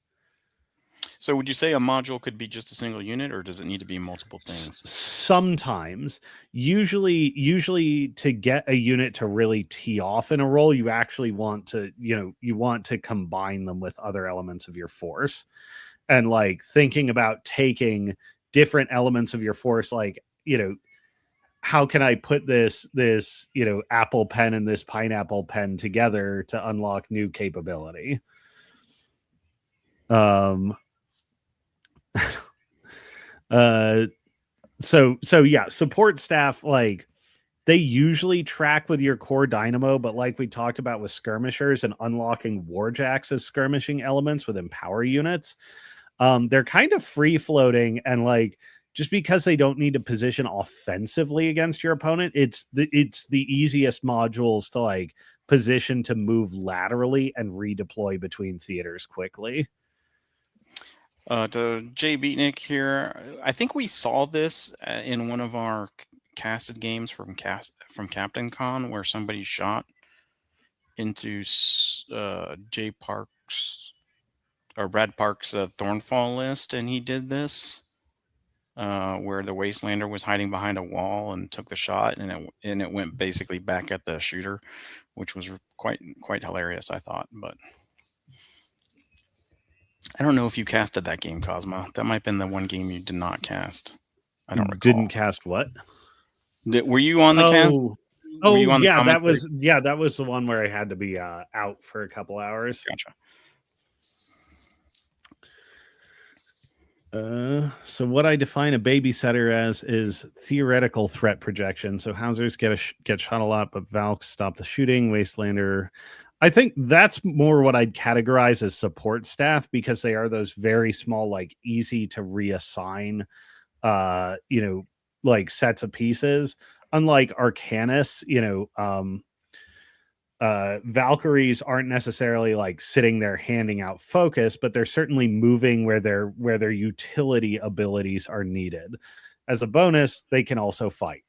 So would you say a module could be just a single unit, or does it need to be multiple things? Sometimes. Usually to get a unit to really tee off in a role, you actually want to, you want to combine them with other elements of your force. And like thinking about taking different elements of your force, like, how can I put this apple pen and this pineapple pen together to unlock new capability? So yeah, support staff, like they usually track with your core dynamo, but like we talked about with skirmishers and unlocking warjacks as skirmishing elements with empower units, they're kind of free floating, and like just because they don't need to position offensively against your opponent, it's the easiest modules to like position to move laterally and redeploy between theaters quickly. To Jay Beatnick here, I think we saw this in one of our casted games from Captain Con, where somebody shot into Jay Parks or Brad Park's Thornfall list, and he did this. Where the Wastelander was hiding behind a wall and took the shot, and it went basically back at the shooter, which was quite hilarious, I thought. But I don't know if you casted that game, Cosmo. That might have been the one game you did not cast. I don't recall. Didn't cast what? Were you on the cast? Oh, yeah, that was the one where I had to be out for a couple hours. Gotcha. So what I define a babysitter as is theoretical threat projection. So Housers get shot a lot, but Valks stop the shooting. Wastelander, I think that's more what I'd categorize as support staff, because they are those very small, like easy to reassign, like sets of pieces. Unlike Arcanus, Valkyries aren't necessarily like sitting there handing out focus, but they're certainly moving where their utility abilities are needed. As a bonus, they can also fight.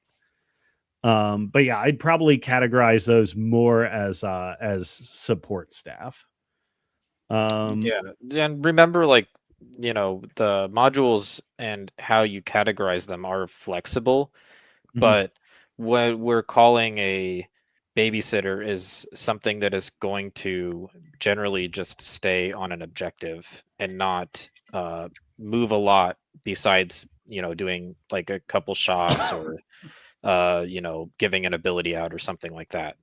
But yeah, I'd probably categorize those more as support staff. Yeah, and remember, like, the modules and how you categorize them are flexible, but what we're calling a babysitter is something that is going to generally just stay on an objective and not move a lot besides, doing like a couple shots or giving an ability out or something like that.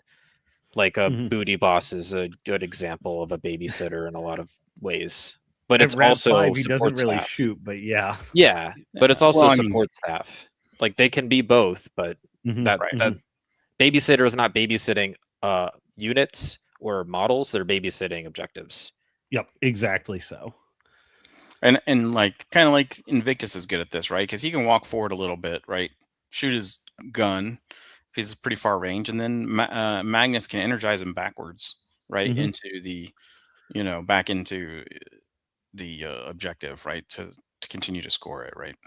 Like a booty boss is a good example of a babysitter in a lot of ways. But At it's Rad also 5, he doesn't support really staff. shoot, but yeah. Yeah, but it's also Well, I mean, support staff. Like they can be both, but that babysitter is not babysitting units or models, they're babysitting objectives. Yep, exactly so. and like kind of like Invictus is good at this, right? Because he can walk forward a little bit, right? Shoot his gun if he's pretty far range, and then Magnus can energize him backwards, right, into the, back into the objective, right, to continue to score it, right?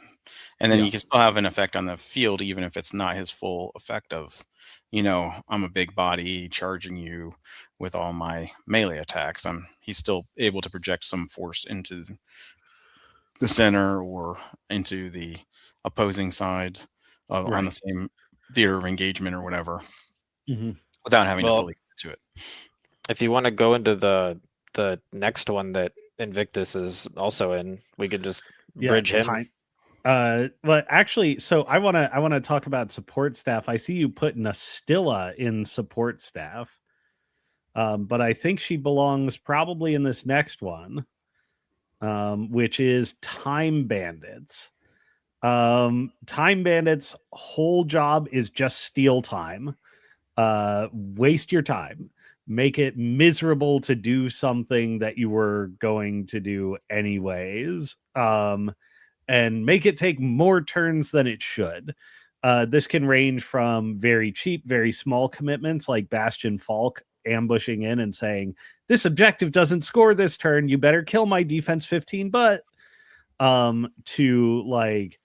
And then you can still have an effect on the field, even if it's not his full effect of, I'm a big body charging you with all my melee attacks. He's still able to project some force into the center or into the opposing side on the same theater of engagement or whatever, without having to fully get to it. If you want to go into the next one that Invictus is also in, we could just bridge him. But actually, so I want to talk about support staff. I see you put Nastilla in support staff, but I think she belongs probably in this next one, which is Time Bandits. Time Bandits' whole job is just steal time, waste your time, make it miserable to do something that you were going to do anyways, and make it take more turns than it should. This can range from very cheap, very small commitments like Bastion Falk ambushing in and saying, this objective doesn't score this turn, you better kill my defense 15, but to like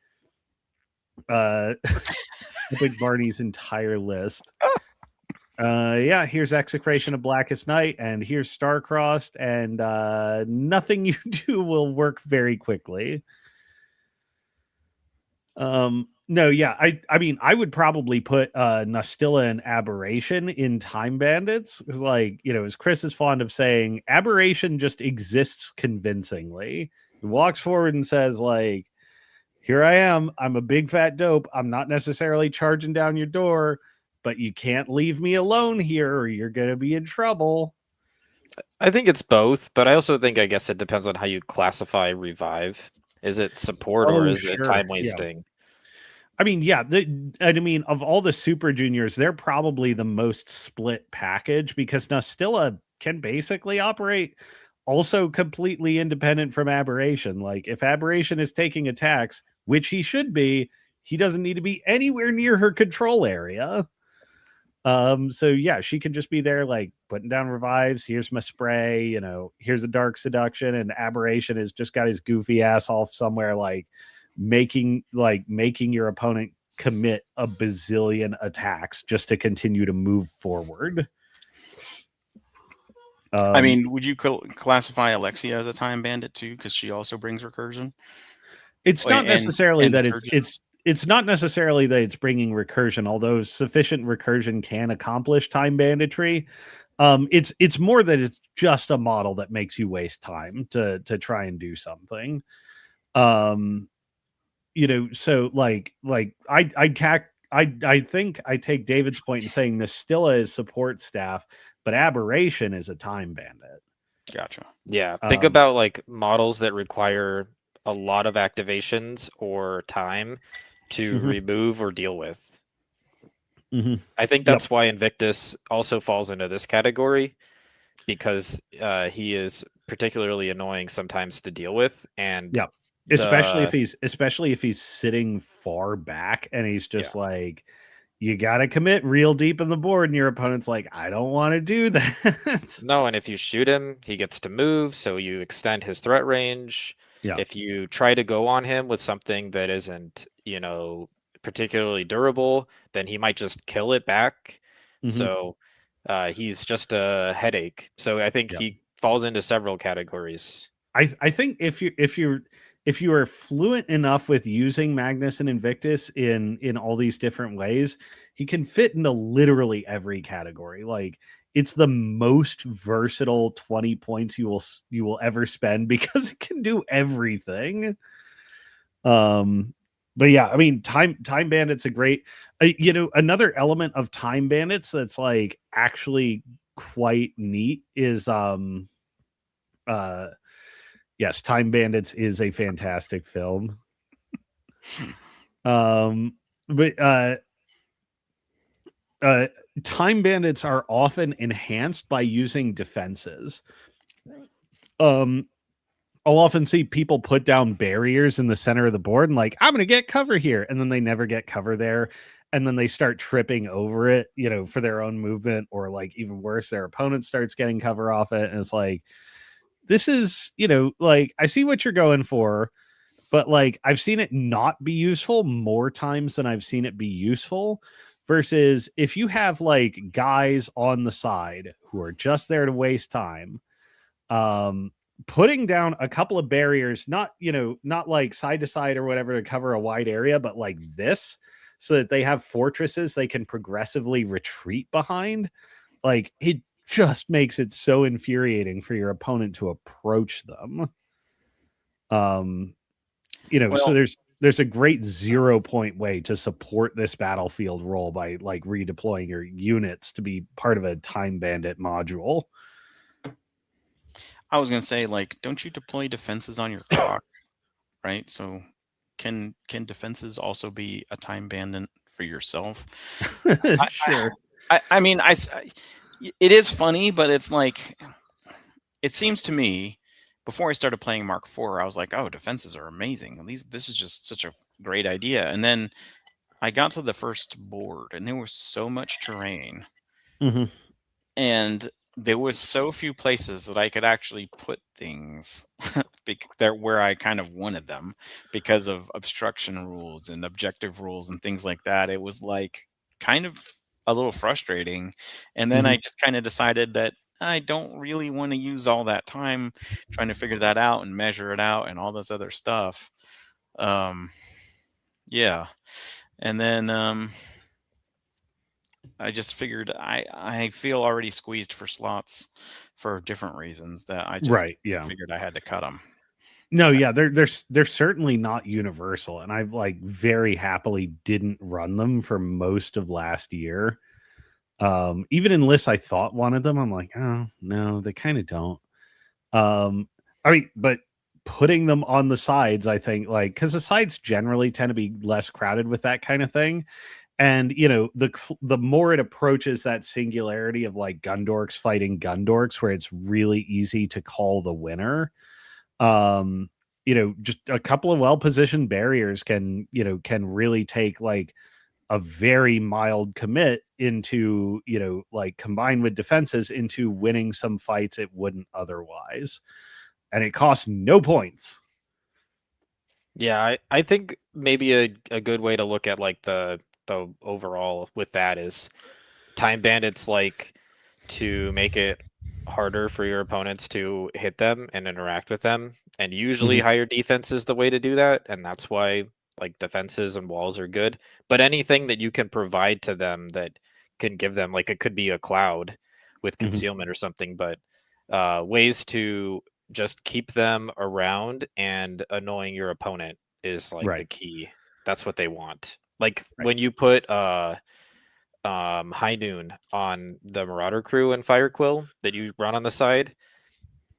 Big Barney's entire list. Here's Execration of Blackest Night, and here's Star-Crossed, and nothing you do will work very quickly. I mean, I would probably put Nastilla and Aberration in Time Bandits, because, like, as Chris is fond of saying, Aberration just exists convincingly. He walks forward and says, like, here I am, I'm a big fat dope, I'm not necessarily charging down your door, but you can't leave me alone here or you're gonna be in trouble. I think it's both, but I also think, I guess it depends on how you classify revive. Is it support or is it time wasting? Yeah. I mean, of all the Super Juniors, they're probably the most split package, because Nastilla can basically operate also completely independent from Aberration. Like, if Aberration is taking attacks, which he should be, he doesn't need to be anywhere near her control area. So yeah, she can just be there, like, putting down revives. Here's my spray, here's a dark seduction, and Aberration has just got his goofy ass off somewhere, like making your opponent commit a bazillion attacks just to continue to move forward. I mean, would you classify Alexia as a time bandit too? Because she also brings recursion. It's not necessarily that it's not necessarily that it's bringing recursion, although sufficient recursion can accomplish time banditry. It's more that it's just a model that makes you waste time to try and do something. So like I think I take David's point in saying Nastilla is support staff, but Aberration is a time bandit. Gotcha. Yeah, think about like models that require a lot of activations or time to remove or deal with. I think that's why Invictus also falls into this category, because he is particularly annoying sometimes to deal with, and especially if he's sitting far back and he's just like, you got to commit real deep in the board, and your opponent's like, I don't want to do that. No, and if you shoot him, he gets to move, so you extend his threat range. If you try to go on him with something that isn't, particularly durable, then he might just kill it back. So he's just a headache. So I think he falls into several categories. I think if you are fluent enough with using Magnus and Invictus in all these different ways, he can fit into literally every category. Like, it's the most versatile 20 points you will ever spend because it can do everything. But yeah, I mean, Time Bandit's a great, another element of Time Bandits that's like actually quite neat is yes, Time Bandits is a fantastic film. But Time Bandits are often enhanced by using defenses. I'll often see people put down barriers in the center of the board and like, I'm going to get cover here. And then they never get cover there. And then they start tripping over it, for their own movement, or like even worse, their opponent starts getting cover off it. And it's like, this is, like, I see what you're going for, but like, I've seen it not be useful more times than I've seen it be useful. Versus if you have like guys on the side who are just there to waste time, putting down a couple of barriers, not like side to side or whatever to cover a wide area, but like this, so that they have fortresses they can progressively retreat behind. Like, it just makes it so infuriating for your opponent to approach them. So there's a great 0 point way to support this battlefield role by like redeploying your units to be part of a Time Bandit module. I was gonna say, like, don't you deploy defenses on your clock, right? So can defenses also be a Time Bandit for yourself? Sure. I mean, it is funny, but it's like, it seems to me, before I started playing Mark IV, I was like, oh, defenses are amazing. This is just such a great idea. And then I got to the first board, and there was so much terrain. And there was so few places that I could actually put things there where I kind of wanted them, because of obstruction rules and objective rules and things like that. It was like kind of a little frustrating. And then I just kind of decided that I don't really want to use all that time trying to figure that out and measure it out and all this other stuff. Yeah. And then I just figured I feel already squeezed for slots for different reasons, that I just figured I had to cut them. No, yeah, they're certainly not universal, and I've like very happily didn't run them for most of last year. Even in lists I thought wanted them, I'm like, oh no, they kind of don't. I mean, but putting them on the sides, I think, like, because the sides generally tend to be less crowded with that kind of thing. And the more it approaches that singularity of like Gundorks fighting Gundorks, where it's really easy to call the winner, just a couple of well-positioned barriers can really take like a very mild commit into, like, combined with defenses, into winning some fights it wouldn't otherwise. And it costs no points. Yeah, I think maybe a good way to look at like the overall with that is Time Bandits like to make it harder for your opponents to hit them and interact with them, and usually higher defense is the way to do that, and that's why like defenses and walls are good. But anything that you can provide to them that can give them, like, it could be a cloud with concealment or something, but ways to just keep them around and annoying your opponent is like the key. That's what they want. Like when you put High Noon on the Marauder crew and Firequill that you run on the side,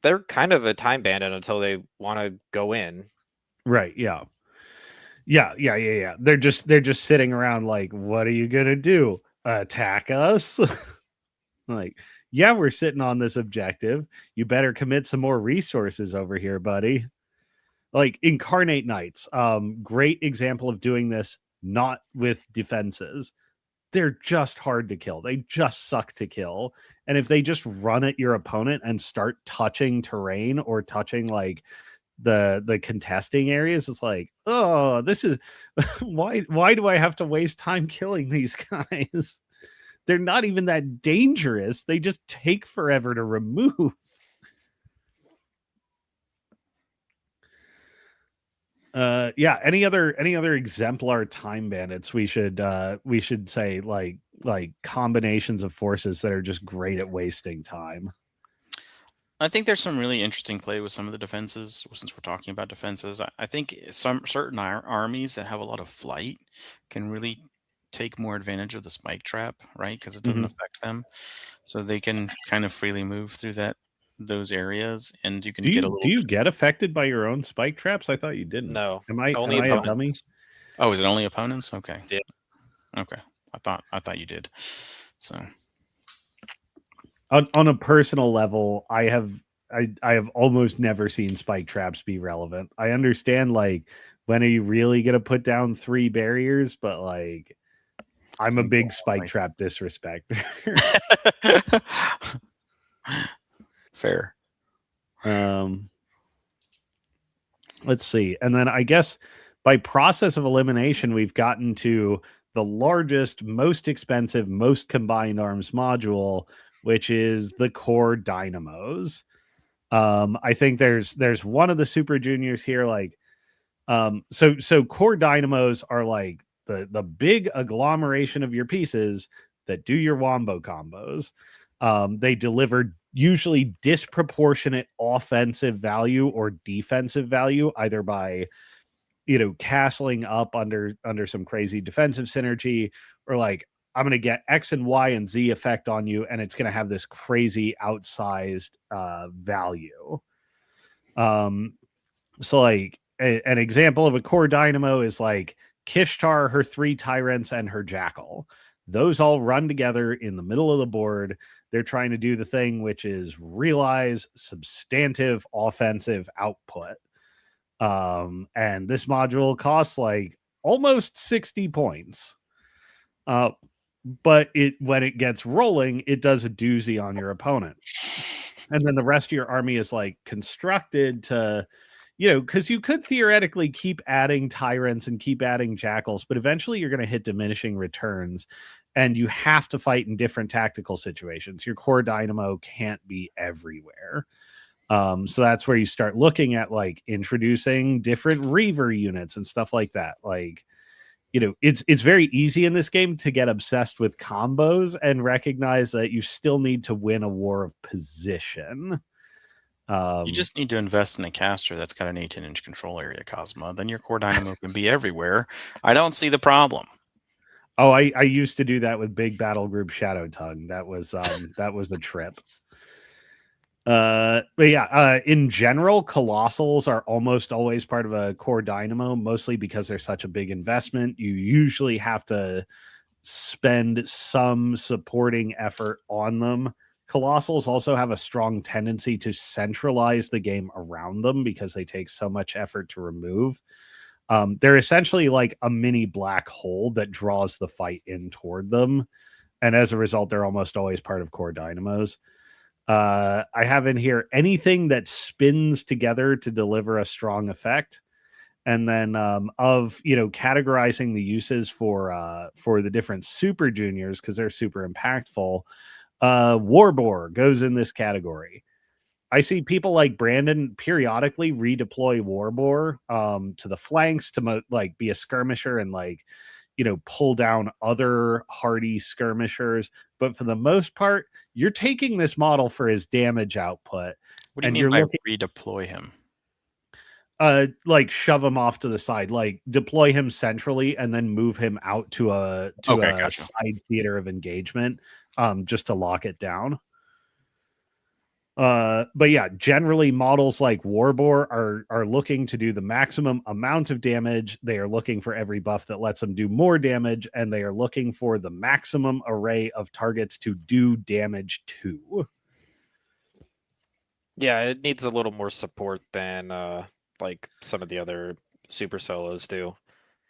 they're kind of a Time Bandit until they want to go in. Right. Yeah. Yeah. They're just sitting around like, what are you gonna do? Attack us? Like, yeah, we're sitting on this objective. You better commit some more resources over here, buddy. Like Incarnate Knights, great example of doing this not with defenses. They're just hard to kill. They just suck to kill. And if they just run at your opponent and start touching terrain or touching like the contesting areas, it's like, oh, this is why do I have to waste time killing these guys? They're not even that dangerous. They just take forever to remove. Yeah, any other exemplar time bandits we should say like combinations of forces that are just great at wasting time? I think there's some really interesting play with some of the defenses. Since we're talking about defenses, I think some certain armies that have a lot of flight can really take more advantage of the spike trap, right? Because it doesn't affect them, so they can kind of freely move through those areas, and you can get a little. Do you get affected by your own spike traps? I thought you didn't. No, Am I only a dummy? Oh, is it only opponents? Okay. Yeah. Okay. I thought you did. So on a personal level, I have almost never seen spike traps be relevant. I understand like when are you really gonna put down 3 barriers, but like I'm a big spike trap disrespecter. Fair. Let's see. And then I guess by process of elimination, we've gotten to the largest, most expensive, most combined arms module, which is the core dynamos. I think there's one of the super juniors here, like so core dynamos are like the big agglomeration of your pieces that do your wombo combos. They deliver usually disproportionate offensive value or defensive value, either by castling up under some crazy defensive synergy, or like I'm going to get X and Y and Z effect on you, and it's going to have this crazy outsized value. So like an example of a core dynamo is like Kishtar, her 3 tyrants, and her jackal. Those all run together in the middle of the board. They're trying to do the thing, which is realize substantive offensive output. And this module costs like almost 60 points. But when it gets rolling, it does a doozy on your opponent. And then the rest of your army is like constructed to, because you could theoretically keep adding tyrants and keep adding jackals, but eventually you're going to hit diminishing returns and you have to fight in different tactical situations. Your core dynamo can't be everywhere. So that's where you start looking at like introducing different Reaver units and stuff like that. Like, it's very easy in this game to get obsessed with combos and recognize that you still need to win a war of position. You just need to invest in a caster that's got an 18-inch control area, Cosmo. Then your core dynamo can be everywhere. I don't see the problem. Oh, I used to do that with Big Battle Group Shadow Tongue. That was a trip. But yeah, in general, colossals are almost always part of a core dynamo, mostly because they're such a big investment. You usually have to spend some supporting effort on them. Colossals also have a strong tendency to centralize the game around them because they take so much effort to remove. They're essentially like a mini black hole that draws the fight in toward them. And as a result, they're almost always part of core dynamos. I have in here anything that spins together to deliver a strong effect. And then categorizing the uses for the different super juniors, because they're super impactful. Warbore goes in this category. I see people like Brandon periodically redeploy Warbore to the flanks to be a skirmisher and pull down other hardy skirmishers. But for the most part, you're taking this model for his damage output. What do you mean by redeploy him? Like shove him off to the side, like deploy him centrally and then move him out to a gotcha. side theater of engagement, just to lock it down. But yeah, generally models like Warbore are looking to do the maximum amount of damage. They are looking for every buff that lets them do more damage, and they are looking for the maximum array of targets to do damage to. Yeah, it needs a little more support than like some of the other super solos do.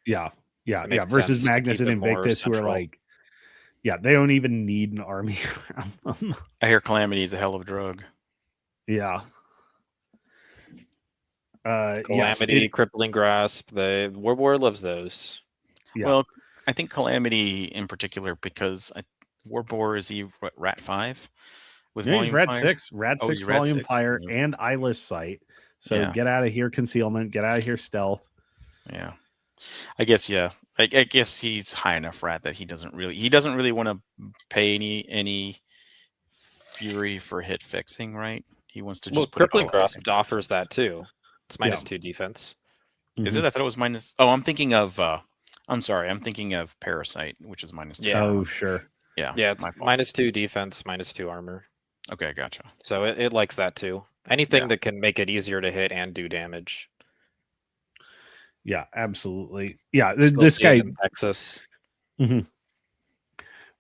Yeah. sense Versus to Magnus keep and it more Invictus, who are central. like, yeah, they don't even need an army around them. I hear Calamity is a hell of a drug. Yeah. Calamity, Crippling Grasp, the Warbore loves those. Yeah. Well, I think Calamity in particular, because Warbore is he Rat 5 with he's Volume Rat Fire? 6, Rat Oh, 6 he's Rat Volume 6. Fire, and Eyeless Sight. So Yeah. get out of here, Concealment. Get out of here, Stealth. Yeah. I guess, yeah. I guess he's high enough rat that he doesn't really want to pay any fury for hit fixing, right? He wants to just put it Crippling all Grasp out. offers that too. It's -2 defense. Is it? I thought it was minus. Oh, I'm thinking of. I'm sorry. I'm thinking of Parasite, which is -2. Yeah. Oh, sure. Yeah. Yeah, it's -2 defense, -2 armor. Okay, gotcha. So it likes that too. Anything that can make it easier to hit and do damage. Yeah, absolutely. Yeah, Still this see it guy in Texas.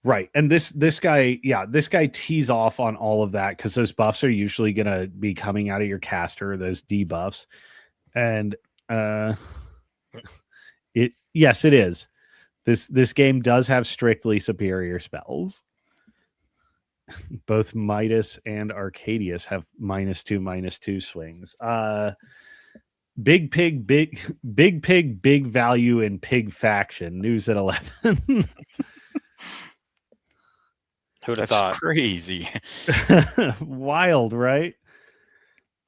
Right. And this guy, this guy tees off on all of that because those buffs are usually gonna be coming out of your caster, those debuffs. And it is. This game does have strictly superior spells. Both Midas and Arcadius have -2/-2 swings. Big pig, big value in pig faction. News at 11. Who'd have That's thought? crazy. Wild, right?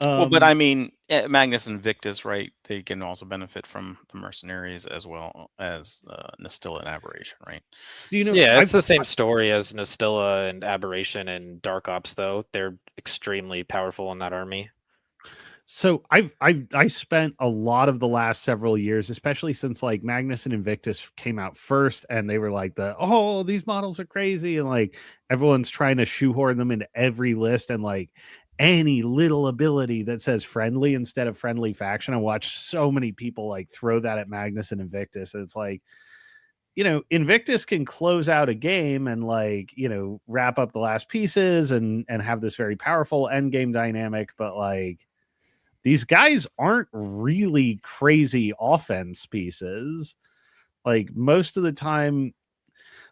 Well, but I mean, Magnus and Victus, right? They can also benefit from the mercenaries as well as Nastilla and Aberration, right? Do you know? Yeah, it's the same story as Nastilla and Aberration and Dark Ops, though. They're extremely powerful in that army. So I spent a lot of the last several years, especially since like Magnus and Invictus came out first, and they were like these models are crazy, and like everyone's trying to shoehorn them into every list, and like any little ability that says friendly instead of friendly faction. I watched so many people like throw that at Magnus and Invictus. And it's like, Invictus can close out a game and like, wrap up the last pieces and have this very powerful end game dynamic, but like these guys aren't really crazy offense pieces. Like most of the time,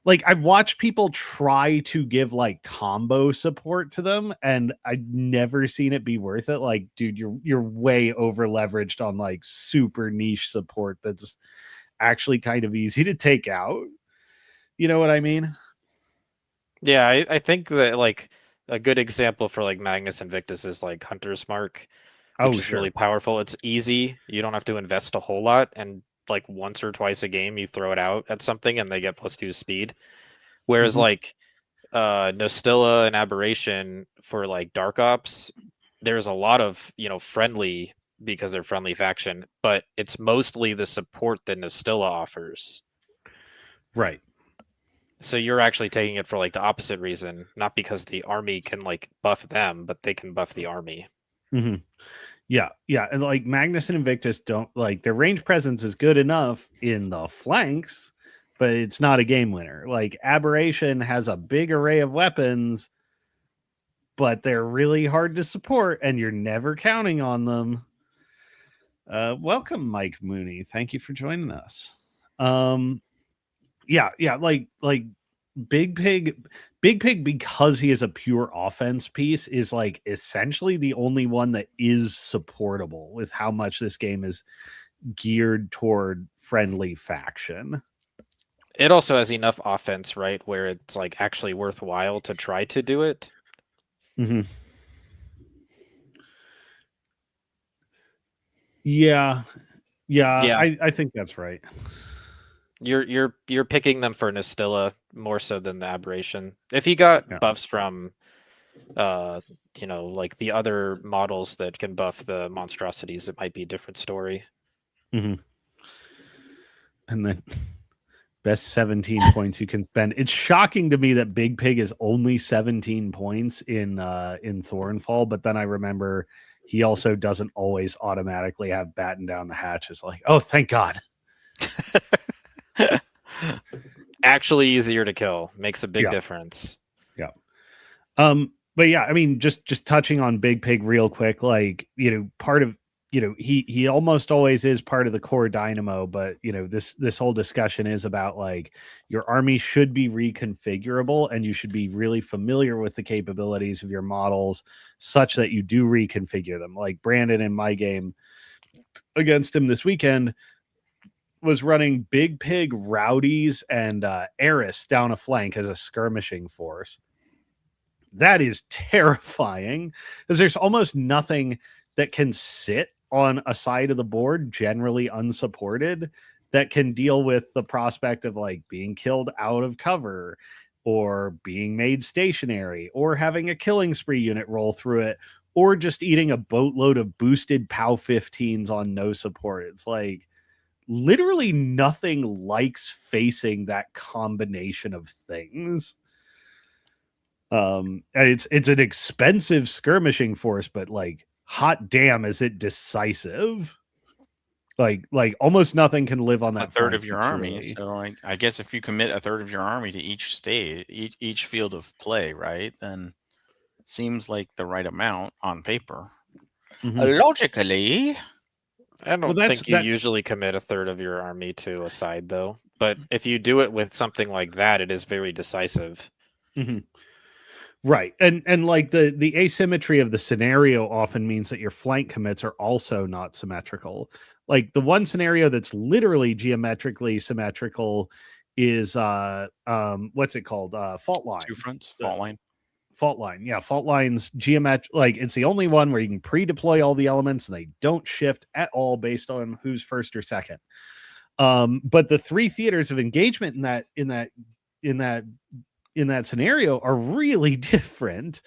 like I've watched people try to give like combo support to them, and I've never seen it be worth it. Like, dude, you're way over leveraged on like super niche support that's actually kind of easy to take out. You know what I mean? Yeah, I think that like a good example for like Magnus Invictus is like Hunter's Mark, which is really powerful. It's easy. You don't have to invest a whole lot, and like once or twice a game you throw it out at something and they get +2 speed. Whereas like Nostilla and Aberration for like Dark Ops, there's a lot of, friendly because they're friendly faction, but it's mostly the support that Nostilla offers. Right. So you're actually taking it for like the opposite reason, not because the army can like buff them, but they can buff the army. Yeah, and like Magnus and Invictus don't like their range presence is good enough in the flanks, but it's not a game winner. Like Aberration has a big array of weapons, but they're really hard to support, and you're never counting on them. Welcome, Mike Mooney. Thank you for joining us. Yeah, like Big Pig, because he is a pure offense piece, is like essentially the only one that is supportable with how much this game is geared toward friendly faction. It also has enough offense, right, where it's like actually worthwhile to try to do it. Yeah. I think that's right. You're picking them for Nastilla more so than the Aberration. If he got buffs from like the other models that can buff the monstrosities, it might be a different story. And then Best 17 points you can spend. It's shocking to me that Big Pig is only 17 points in Thornfall, but then I remember he also doesn't always automatically have Batten Down the Hatch. It's like, oh, thank God. Actually easier to kill. Makes a big Yeah. difference. Yeah. But yeah, I mean, just touching on Big Pig real quick, like, you know, part of, you know, he almost always is part of the core dynamo, but you know, this whole discussion is about like your army should be reconfigurable and you should be really familiar with the capabilities of your models such that you do reconfigure them. Like Brandon in my game against him this weekend was running Big Pig, Rowdies, and Eris down a flank as a skirmishing force. That is terrifying because there's almost nothing that can sit on a side of the board, generally unsupported, that can deal with the prospect of like being killed out of cover or being made stationary or having a killing spree unit roll through it or just eating a boatload of boosted POW 15s on no support. It's like literally nothing likes facing that combination of things. And it's an expensive skirmishing force, but like hot damn is it decisive. Like almost nothing can live on That's that a third flank of your army. securely. So I guess if you commit a third of your army to each state, each field of play, right, then seems like the right amount on paper. Logically, I don't that's think you usually commit a third of your army to a side, though. But if you do it with something like that, it is very decisive. Right. And like the asymmetry of the scenario often means that your flank commits are also not symmetrical. Like the one scenario that's literally geometrically symmetrical is what's it called? Fault line. two fronts, fault line. Fault line. Yeah, fault lines geometric, like it's the only one where you can pre-deploy all the elements and they don't shift at all based on who's first or second. But the three theaters of engagement in that scenario are really different.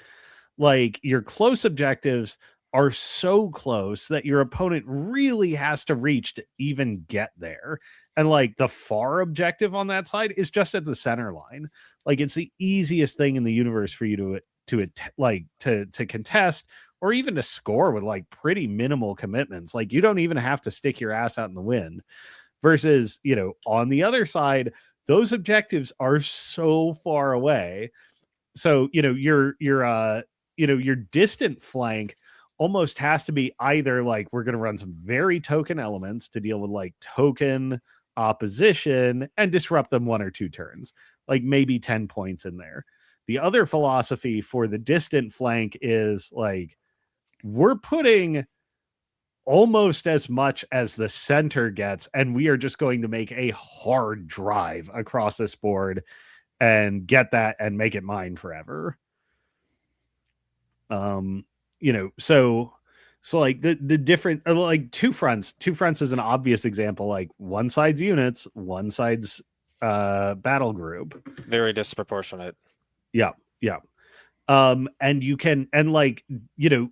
Like your close objectives are so close that your opponent really has to reach to even get there. And like the far objective on that side is just at the center line. Like it's the easiest thing in the universe for you to contest or even to score with like pretty minimal commitments. Like you don't even have to stick your ass out in the wind. Versus, you know, on the other side, those objectives are so far away. So, you know, your distant flank almost has to be either like we're going to run some very token elements to deal with like token opposition and disrupt them one or two turns, like maybe 10 points in there. The other philosophy for the distant flank is like we're putting almost as much as the center gets, and we are just going to make a hard drive across this board and get that and make it mine forever. You know, so like the different, like two fronts is an obvious example. Like one side's units, one side's battle group, very disproportionate. Yeah. And you can, and like, you know,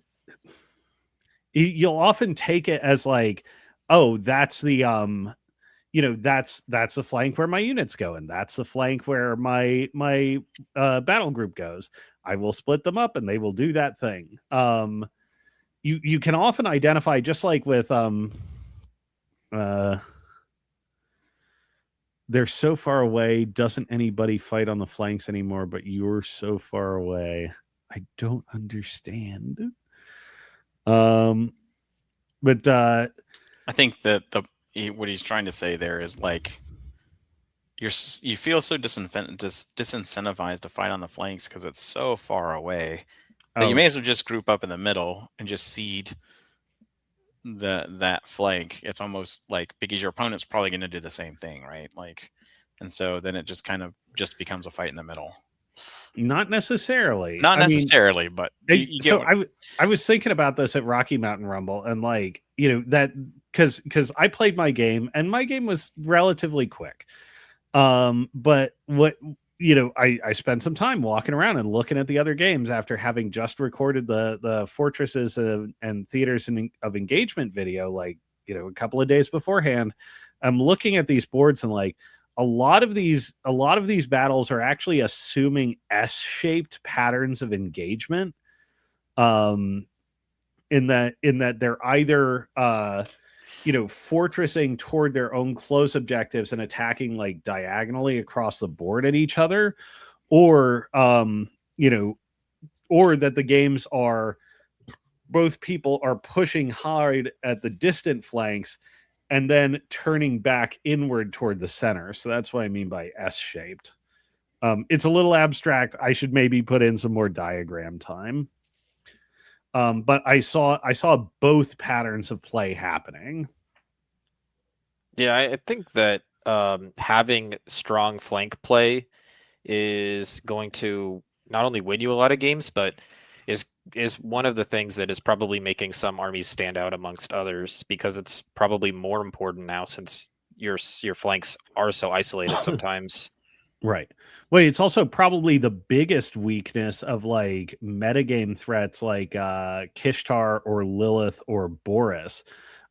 you'll often take it as like, oh, that's the you know, that's the flank where my units go, and that's the flank where my battle group goes. I will split them up and they will do that thing. You can often identify, just like with they're so far away, doesn't anybody fight on the flanks anymore, but you're so far away. I don't understand. But I think that what he's trying to say there is like you feel so disincentivized to fight on the flanks because it's so far away that you may as well just group up in the middle and just seed that flank. It's almost like because your opponent's probably going to do the same thing, right? Like, and so then it just kind of just becomes a fight in the middle. Not necessarily. Not necessarily, but you so I was thinking about this at Rocky Mountain Rumble, and like, you know, that because I played my game and my game was relatively quick. But what, you know, I spent some time walking around and looking at the other games after having just recorded the fortresses and theaters of engagement video, like, you know, a couple of days beforehand. I'm looking at these boards and like, a lot of these battles are actually assuming S-shaped patterns of engagement. In that they're either fortressing toward their own close objectives and attacking like diagonally across the board at each other, or or that the games are both people are pushing hard at the distant flanks and then turning back inward toward the center. So that's what I mean by S-shaped. It's a little abstract. I should maybe put in some more diagram time. But I saw both patterns of play happening. Yeah, I think that having strong flank play is going to not only win you a lot of games, but is one of the things that is probably making some armies stand out amongst others, because it's probably more important now since your flanks are so isolated sometimes. Right. Well, it's also probably the biggest weakness of like metagame threats like Kishtar or Lilith or Boris.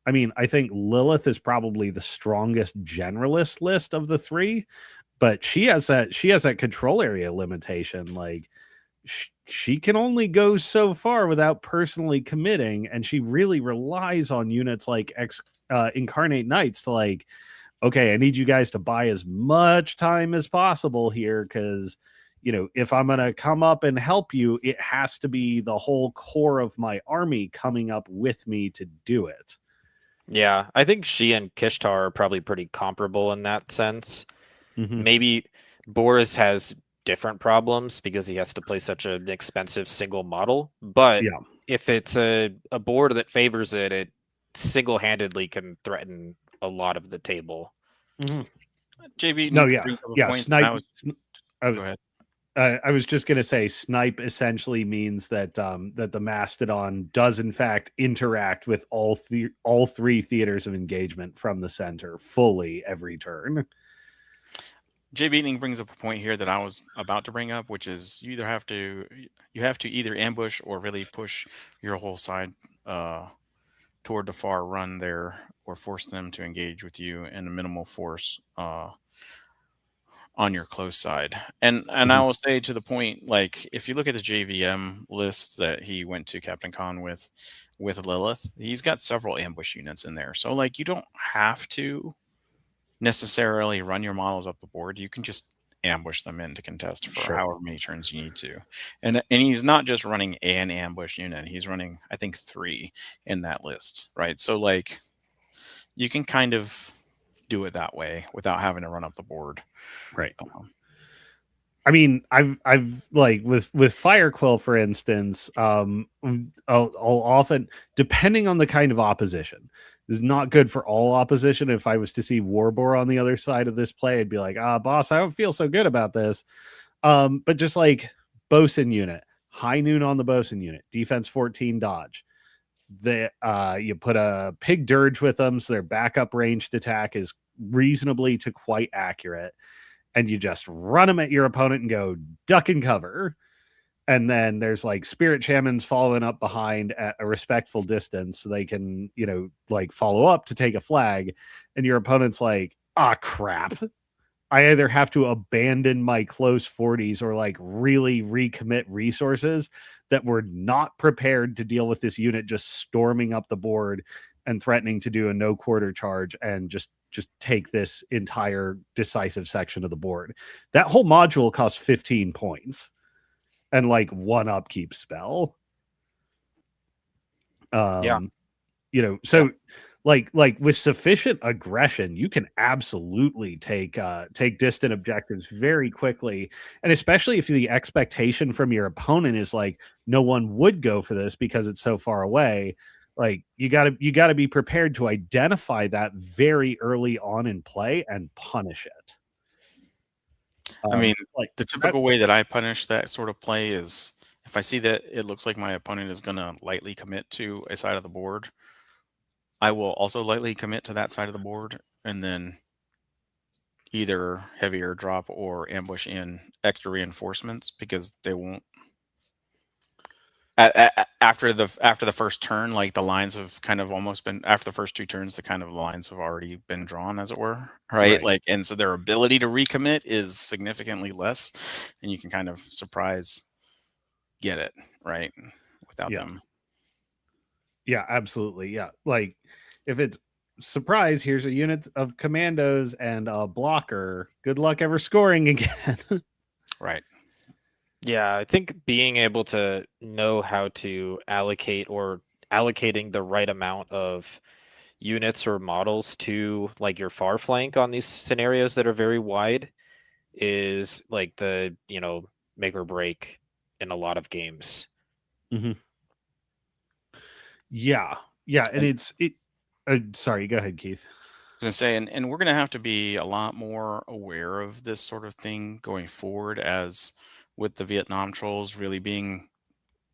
I mean, I think Lilith is probably the strongest generalist list of the three, but she has that control area limitation. Like she can only go so far without personally committing, and she really relies on units like Incarnate Knights to like, okay, I need you guys to buy as much time as possible here, because if I'm going to come up and help you, it has to be the whole core of my army coming up with me to do it. Yeah, I think she and Kishtar are probably pretty comparable in that sense. Mm-hmm. Maybe Boris has different problems because he has to play such an expensive single model, but Yeah. if it's a board that favors it, it single-handedly can threaten a lot of the table. Mm-hmm. JB No, yeah, brings up a yeah. point. Snipe. Go ahead. I was just going to say, snipe essentially means that that the Mastodon does in fact interact with all three theaters of engagement from the center fully every turn. Jay Beating brings up a point here that I was about to bring up, which is you have to either ambush or really push your whole side toward the far run there, or force them to engage with you in a minimal force on your close side. And I will say, to the point, like if you look at the JVM list that he went to Captain Khan with Lilith, he's got several ambush units in there. So like you don't have to necessarily run your models up the board. You can just ambush them into contest for however many turns you need to. And he's not just running an ambush unit. He's running, I think, 3 in that list, right? So like you can kind of do it that way without having to run up the board. Right. I mean, I've like with Firequill, for instance, I'll often, depending on the kind of opposition, this is not good for all opposition. If I was to see Warbor on the other side of this play, I'd be like, boss, I don't feel so good about this. But just like Bosun unit, high noon on the Bosun unit, defense 14, dodge. You put a pig dirge with them, so their backup ranged attack is reasonably to quite accurate, and you just run them at your opponent and go duck and cover. And then there's like spirit shamans following up behind at a respectful distance so they can, like follow up to take a flag. And your opponent's like, crap. I either have to abandon my close 40s or like really recommit resources that were not prepared to deal with this unit just storming up the board and threatening to do a no quarter charge and just take this entire decisive section of the board. That whole module costs 15 points and like 1 upkeep spell. Yeah. Like with sufficient aggression, you can absolutely take distant objectives very quickly. And especially if the expectation from your opponent is like, no one would go for this because it's so far away. Like you gotta be prepared to identify that very early on in play and punish it. I mean, like the typical way that I punish that sort of play is if I see that it looks like my opponent is going to lightly commit to a side of the board, I will also lightly commit to that side of the board and then either heavy airdrop or ambush in extra reinforcements, because they won't. after the first turn, like the lines have kind of almost been after the first 2 turns, the kind of lines have already been drawn, as it were, right? Right. Like, and so their ability to recommit is significantly less, and you can kind of get it right without Yeah. them. Yeah, absolutely. Yeah. Like if it's surprise, here's a unit of commandos and a blocker. Good luck ever scoring again. Right. Yeah, I think being able to know how to allocate or allocating the right amount of units or models to like your far flank on these scenarios that are very wide is like the, make or break in a lot of games. Mm-hmm. Yeah. Yeah. And sorry, go ahead, Keith. I was gonna say, and we're gonna have to be a lot more aware of this sort of thing going forward, as with the Vietnam trolls really being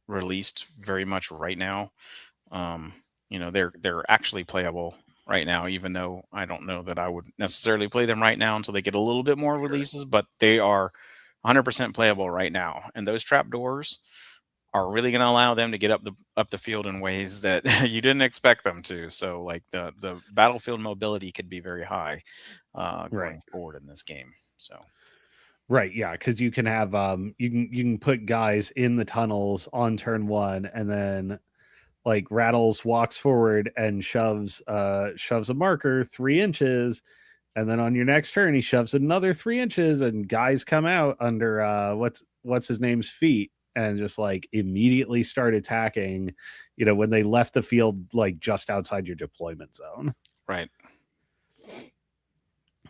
released very much right now. Um, they're actually playable right now, even though I don't know that I would necessarily play them right now until they get a little bit more releases, but they are 100% playable right now. And those trapdoors are really going to allow them to get up the field in ways that you didn't expect them to. So like the battlefield mobility could be very high Right. going forward in this game. So Right, yeah, because you can have you can put guys in the tunnels on turn one, and then like Rattles walks forward and shoves a marker 3 inches, and then on your next turn he shoves another 3 inches, and guys come out under what's his name's feet and just like immediately start attacking, when they left the field like just outside your deployment zone. right.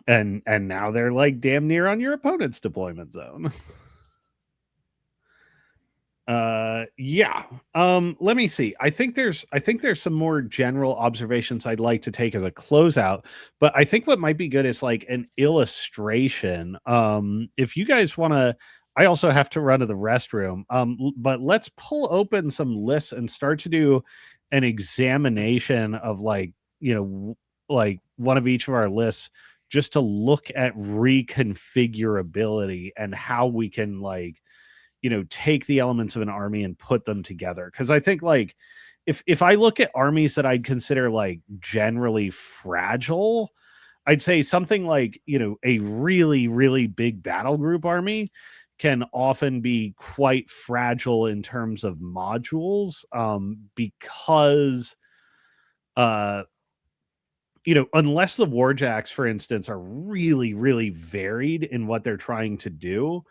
And now they're like damn near on your opponent's deployment zone. Yeah. Let me see. I think there's some more general observations I'd like to take as a closeout, but I think what might be good is like an illustration. If you guys want to, I also have to run to the restroom. But let's pull open some lists and start to do an examination of like one of each of our lists, just to look at reconfigurability and how we can take the elements of an army and put them together. Because I think like if I look at armies that I'd consider like generally fragile, I'd say something like a really really big battle group army can often be quite fragile in terms of modules, because uh unless the warjacks, for instance, are really really varied in what they're trying to do,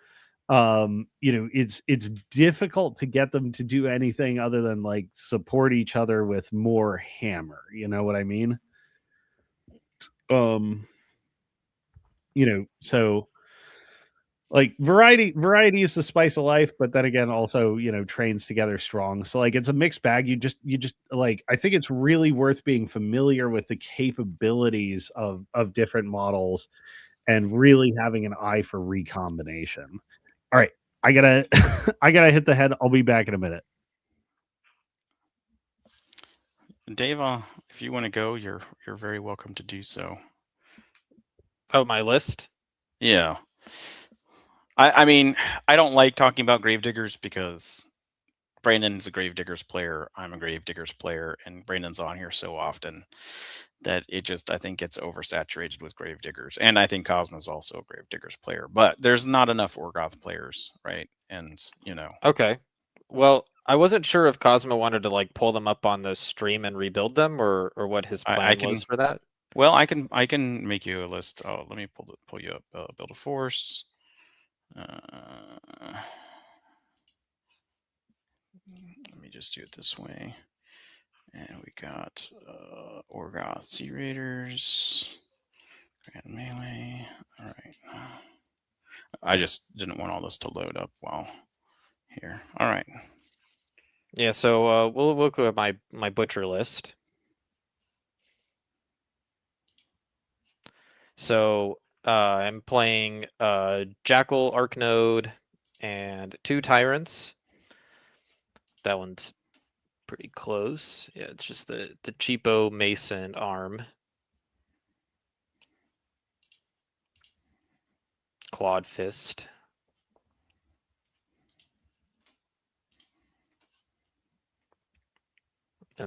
it's difficult to get them to do anything other than like support each other with more hammer. You know what I mean? um so like variety is the spice of life, but then again also trains together strong. So like it's a mixed bag. You just like, I think it's really worth being familiar with the capabilities of different models and really having an eye for recombination. All right, I gotta I gotta hit the head. I'll be back in a minute. Dave, if you want to go, you're very welcome to do so. Oh, my list? Yeah. I mean, I don't like talking about Gravediggers because Brandon's a Gravediggers player, I'm a Gravediggers player, and Brandon's on here so often that it just, I think, gets oversaturated with Gravediggers. And I think Cosmo's also a Gravediggers player, but there's not enough Orgoth players, right? And, Okay. Well, I wasn't sure if Cosmo wanted to like pull them up on the stream and rebuild them, or what his I plan can, was for that. well, I can make you a list. Oh, let me pull you up, build a force. Let me just do it this way. And we got Orgoth Sea Raiders, Grand Melee. All right. I just didn't want all this to load up while here. All right. Yeah, so we'll look at my butcher list. So I'm playing Jackal, Arknode, and 2 Tyrants. That one's pretty close. Yeah, it's just the cheapo Mason arm. Clawed Fist.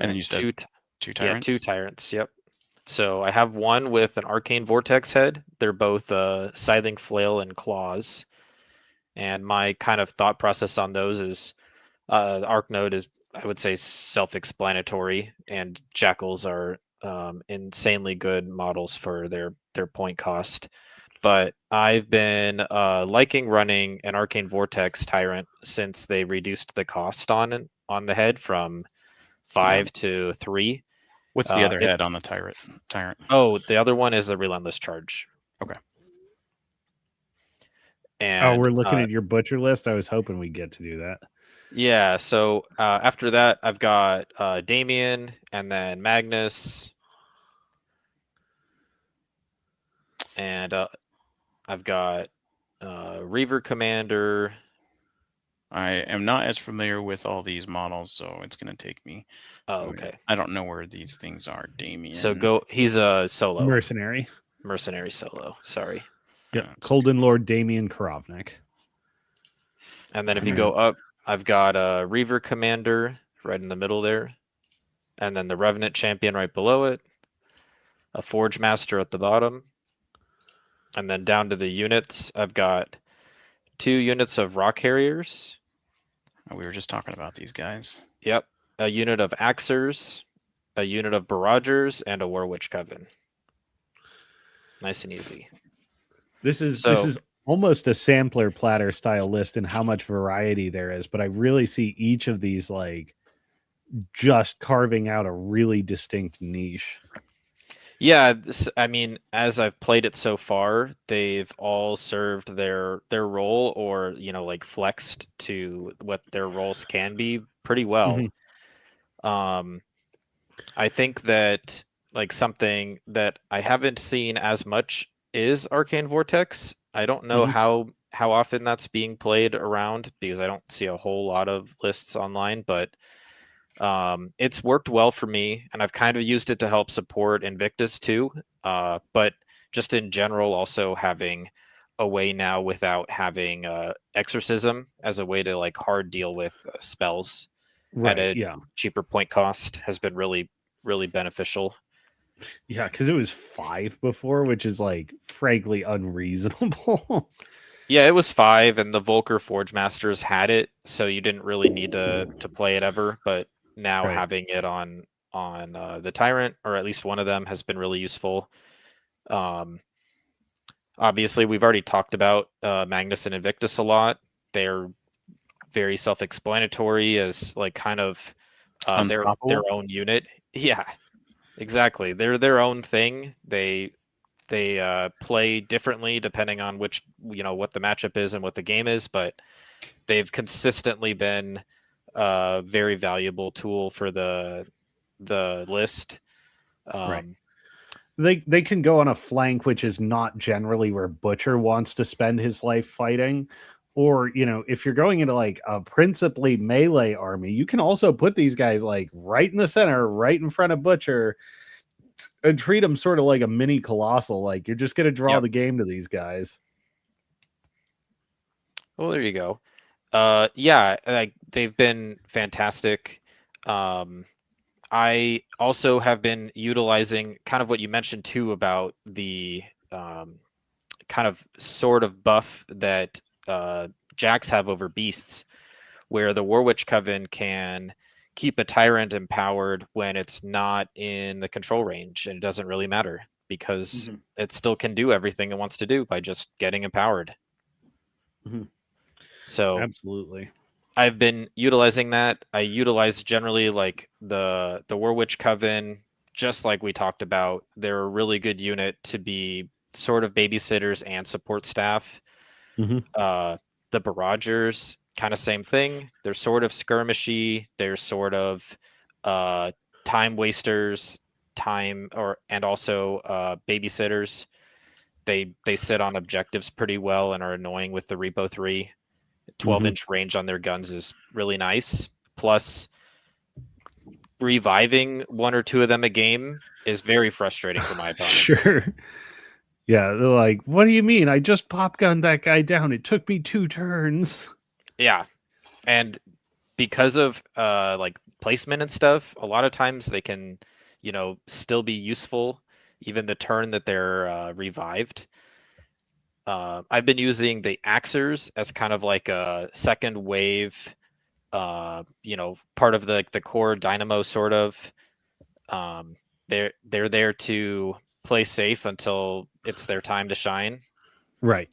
And then you said two tyrants? Yeah, 2 tyrants, yep. So I have one with an Arcane Vortex head. They're both Scything Flail and Claws. And my kind of thought process on those is the Arc Node is, I would say, self-explanatory, and Jackals are insanely good models for their point cost. But I've been liking running an Arcane Vortex Tyrant since they reduced the cost on the head from 5 to 3. What's the other head on the tyrant? Oh, the other one is the Relentless Charge. Okay. And we're looking at your butcher list. I was hoping we'd get to do that. Yeah, so after that, I've got Damien, and then Magnus, and I've got Reaver Commander. I am not as familiar with all these models, so it's going to take me. Oh, okay. I don't know where these things are. Damien. So he's a solo. Mercenary solo. Sorry. Yeah, Colden Lord Damien Karovnik. And then if you go up, I've got a Reaver Commander right in the middle there. And then the Revenant Champion right below it. A Forge Master at the bottom. And then down to the units, I've got 2 units of Rock Harriers. We were just talking about these guys. Yep. A unit of Axers, a unit of Barragers, and a Warwitch Coven. Nice and easy. This is almost a sampler platter style list in how much variety there is, but I really see each of these like just carving out a really distinct niche. Yeah, I mean, as I've played it so far, they've all served their role, or like flexed to what their roles can be pretty well. Mm-hmm. I think that like something that I haven't seen as much is Arcane Vortex. I don't know how often that's being played around, because I don't see a whole lot of lists online, but it's worked well for me, and I've kind of used it to help support Invictus too. But just in general, also having a way now without having Exorcism as a way to like hard deal with spells at a cheaper point cost has been really, really beneficial. Yeah, because it was 5 before, which is like frankly unreasonable. Yeah, it was 5, and the Volker Forge Masters had it, so you didn't really need to play it ever. But now having it on the Tyrant, or at least one of them, has been really useful. Obviously, we've already talked about Magnus and Invictus a lot. They're very self-explanatory as like kind of their own unit. Yeah, exactly. They're their own thing. They play differently depending on which what the matchup is and what the game is, but they've consistently been a very valuable tool for the list. They can go on a flank, which is not generally where Butcher wants to spend his life fighting. Or, if you're going into like a principally melee army, you can also put these guys like right in the center, right in front of Butcher, and treat them sort of like a mini Colossal. Like you're just going to draw the game to these guys. Well, there you go. Yeah, like they've been fantastic. I also have been utilizing kind of what you mentioned too about the kind of sort of buff that Jacks have over beasts, where the Warwitch Coven can keep a Tyrant empowered when it's not in the control range, and it doesn't really matter because it still can do everything it wants to do by just getting empowered. So absolutely, I've been utilizing that. I utilize generally like the Warwitch Coven, just like we talked about. They're a really good unit to be sort of babysitters and support staff. The Barragers, kind of same thing. They're sort of skirmishy. They're sort of time wasters, and also babysitters. They sit on objectives pretty well and are annoying with the Repo 3. 12-inch range on their guns is really nice. Plus, reviving 1 or 2 of them a game is very frustrating for my opponents. Sure. Yeah, they're like, what do you mean? I just pop gunned that guy down. It took me 2 turns. Yeah. And because of like placement and stuff, a lot of times they can, still be useful even the turn that they're revived. I've been using the Axers as kind of like a second wave, part of the core dynamo sort of. They're there to play safe until it's their time to shine. Right.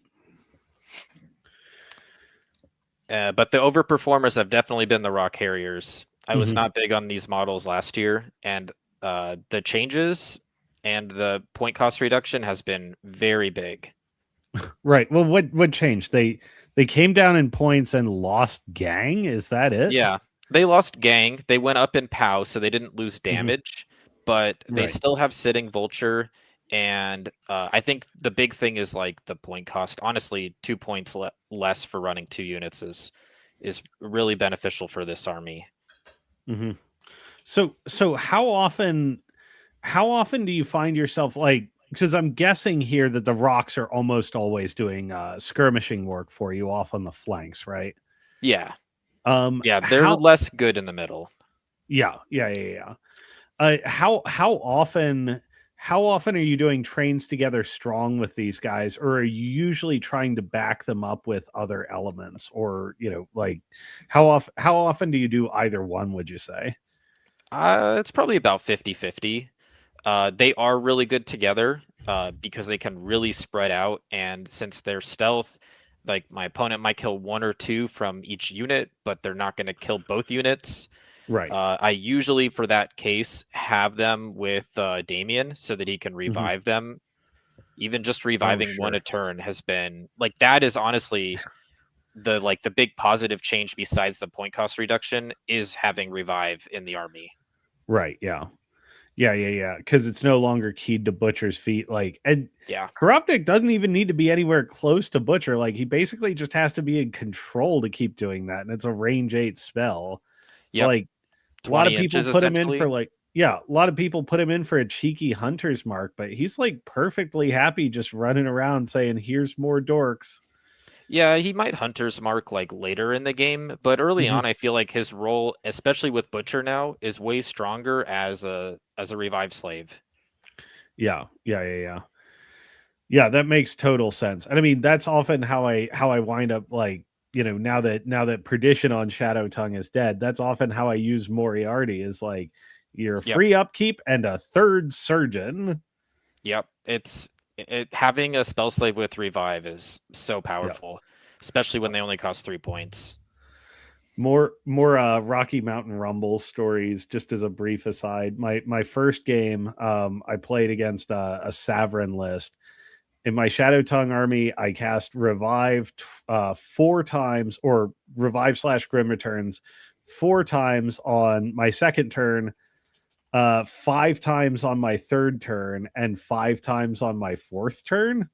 But the overperformers have definitely been the Rock Harriers. I was not big on these models last year, and the changes and the point cost reduction has been very big. Right. Well, what changed? They came down in points and lost gang. Is that it? Yeah, they lost gang. They went up in POW, so they didn't lose damage, but they Right. still have sitting vulture. And I think the big thing is like the point cost. Honestly, 2 points less for running 2 units is really beneficial for this army. So how often do you find yourself like, because I'm guessing here that the rocks are almost always doing skirmishing work for you off on the flanks, right? Yeah. Yeah, They're less good in the middle. Yeah. How often are you doing trains together strong with these guys, or are you usually trying to back them up with other elements, or like how often do you do either one, would you say? It's probably about 50-50. They are really good together because they can really spread out, and since they're stealth, like my opponent might kill 1 or 2 from each unit, but they're not going to kill both units. Right. I usually, for that case, have them with Damien so that he can revive them. Even just reviving 1 a turn has been like, that is honestly the big positive change besides the point cost reduction is having revive in the army. Right. Yeah. Because it's no longer keyed to Butcher's feet. Like, and Korovnik doesn't even need to be anywhere close to Butcher. Like, he basically just has to be in control to keep doing that, and it's a range 8 spell. So, like, a lot of people put him in for a lot of people put him in for a cheeky hunter's mark, but he's like perfectly happy just running around saying, "Here's more dorks." Yeah, he might hunter's mark like later in the game, but early on, I feel like his role, especially with Butcher now, is way stronger as a revive slave. Yeah, that makes total sense. And I mean, that's often how I wind up, like, now that Perdition on Shadow Tongue is dead, that's often how I use Moriarty, is like your free upkeep and a third surgeon. Yep, having a spell slave with revive is so powerful, especially when they only cost 3 points. More Rocky Mountain Rumble stories, just as a brief aside. My first game, I played against a Savrin list. In my Shadow Tongue army, I cast Revive 4 times, or Revive / Grim Returns 4 times on my second turn, 5 times on my third turn, and 5 times on my fourth turn.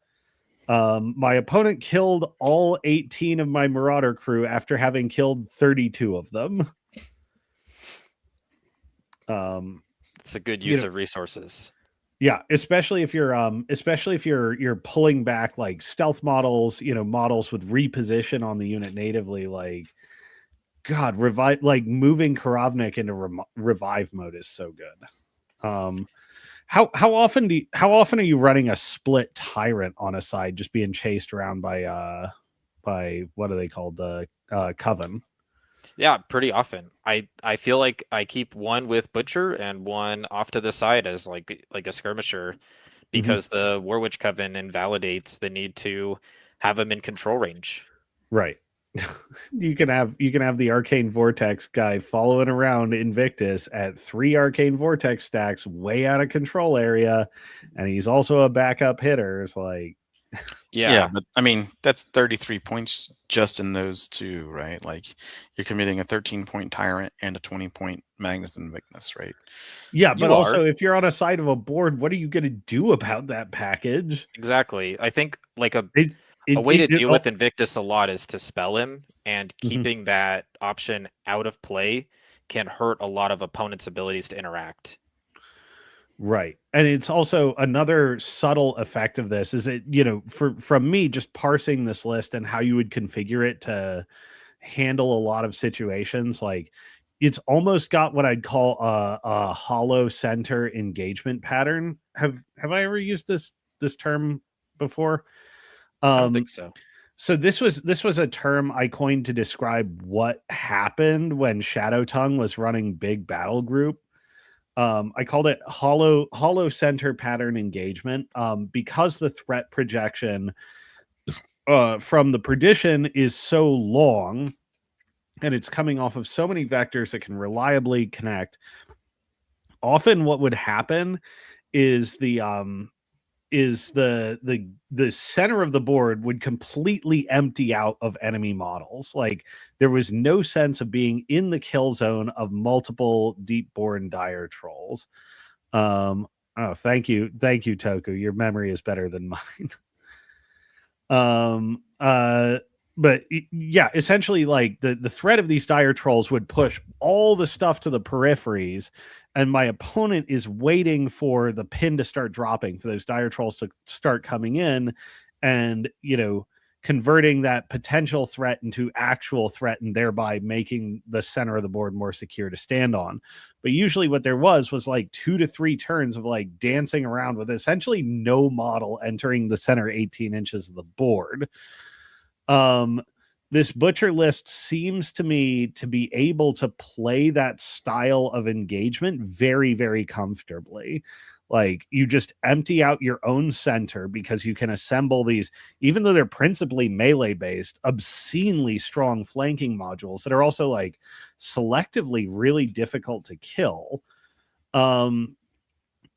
My opponent killed all 18 of my Marauder crew after having killed 32 of them. It's a good use of resources. Yeah, especially if you're pulling back like stealth models, models with reposition on the unit natively. Like, God, revive, like moving Korovnik into revive mode is so good. How often are you running a split tyrant on a side, just being chased around by what are they called, the Coven? Yeah, pretty often. I feel like I keep one with Butcher and one off to the side as like a skirmisher, because the Warwitch Coven invalidates the need to have him in control range. Right. You can have the Arcane Vortex guy following around Invictus at 3 Arcane Vortex stacks way out of control area, and he's also a backup hitter. It's like, yeah, but I mean, that's 33 points just in those 2, right? Like, you're committing a 13-point Tyrant and a 20-point Magnus Invictus, right? Yeah, but also, if you're on a side of a board, what are you going to do about that package? Exactly. I think like a way to deal with Invictus a lot is to spell him, and keeping that option out of play can hurt a lot of opponents' abilities to interact. Right. And it's also another subtle effect of this is it, from me just parsing this list and how you would configure it handle a lot of situations. Like, it's almost got what I'd call a hollow center engagement pattern. Have I ever used this term before? I don't think so. So this was a term I coined to describe what happened when Shadow Tongue was running Big Battle Group. I called it hollow center pattern engagement, because the threat projection from the perdition is so long, and it's coming off of so many vectors that can reliably connect. Often, what would happen is the center of the board would completely empty out of enemy models. Like, there was no sense of being in the kill zone of multiple deep-born dire trolls. Oh, thank you, Toku. Your memory is better than mine. But yeah, essentially, like, the threat of these dire trolls would push all the stuff to the peripheries, and my opponent is waiting for the pin to start dropping, for those dire trolls to start coming in, and, converting that potential threat into actual threat, and thereby making the center of the board more secure to stand on. But usually what there was like 2 to 3 turns of like dancing around with essentially no model entering the center 18 inches of the board. This butcher list seems to me to be able to play that style of engagement very, very comfortably. Like, you just empty out your own center because you can assemble these, even though they're principally melee based, obscenely strong flanking modules that are also like selectively really difficult to kill. And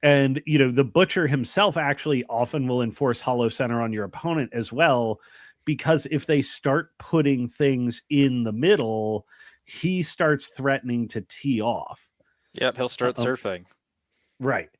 the butcher himself actually often will enforce hollow center on your opponent as well, because if they start putting things in the middle, he starts threatening to tee off. Yep, he'll start surfing. Right.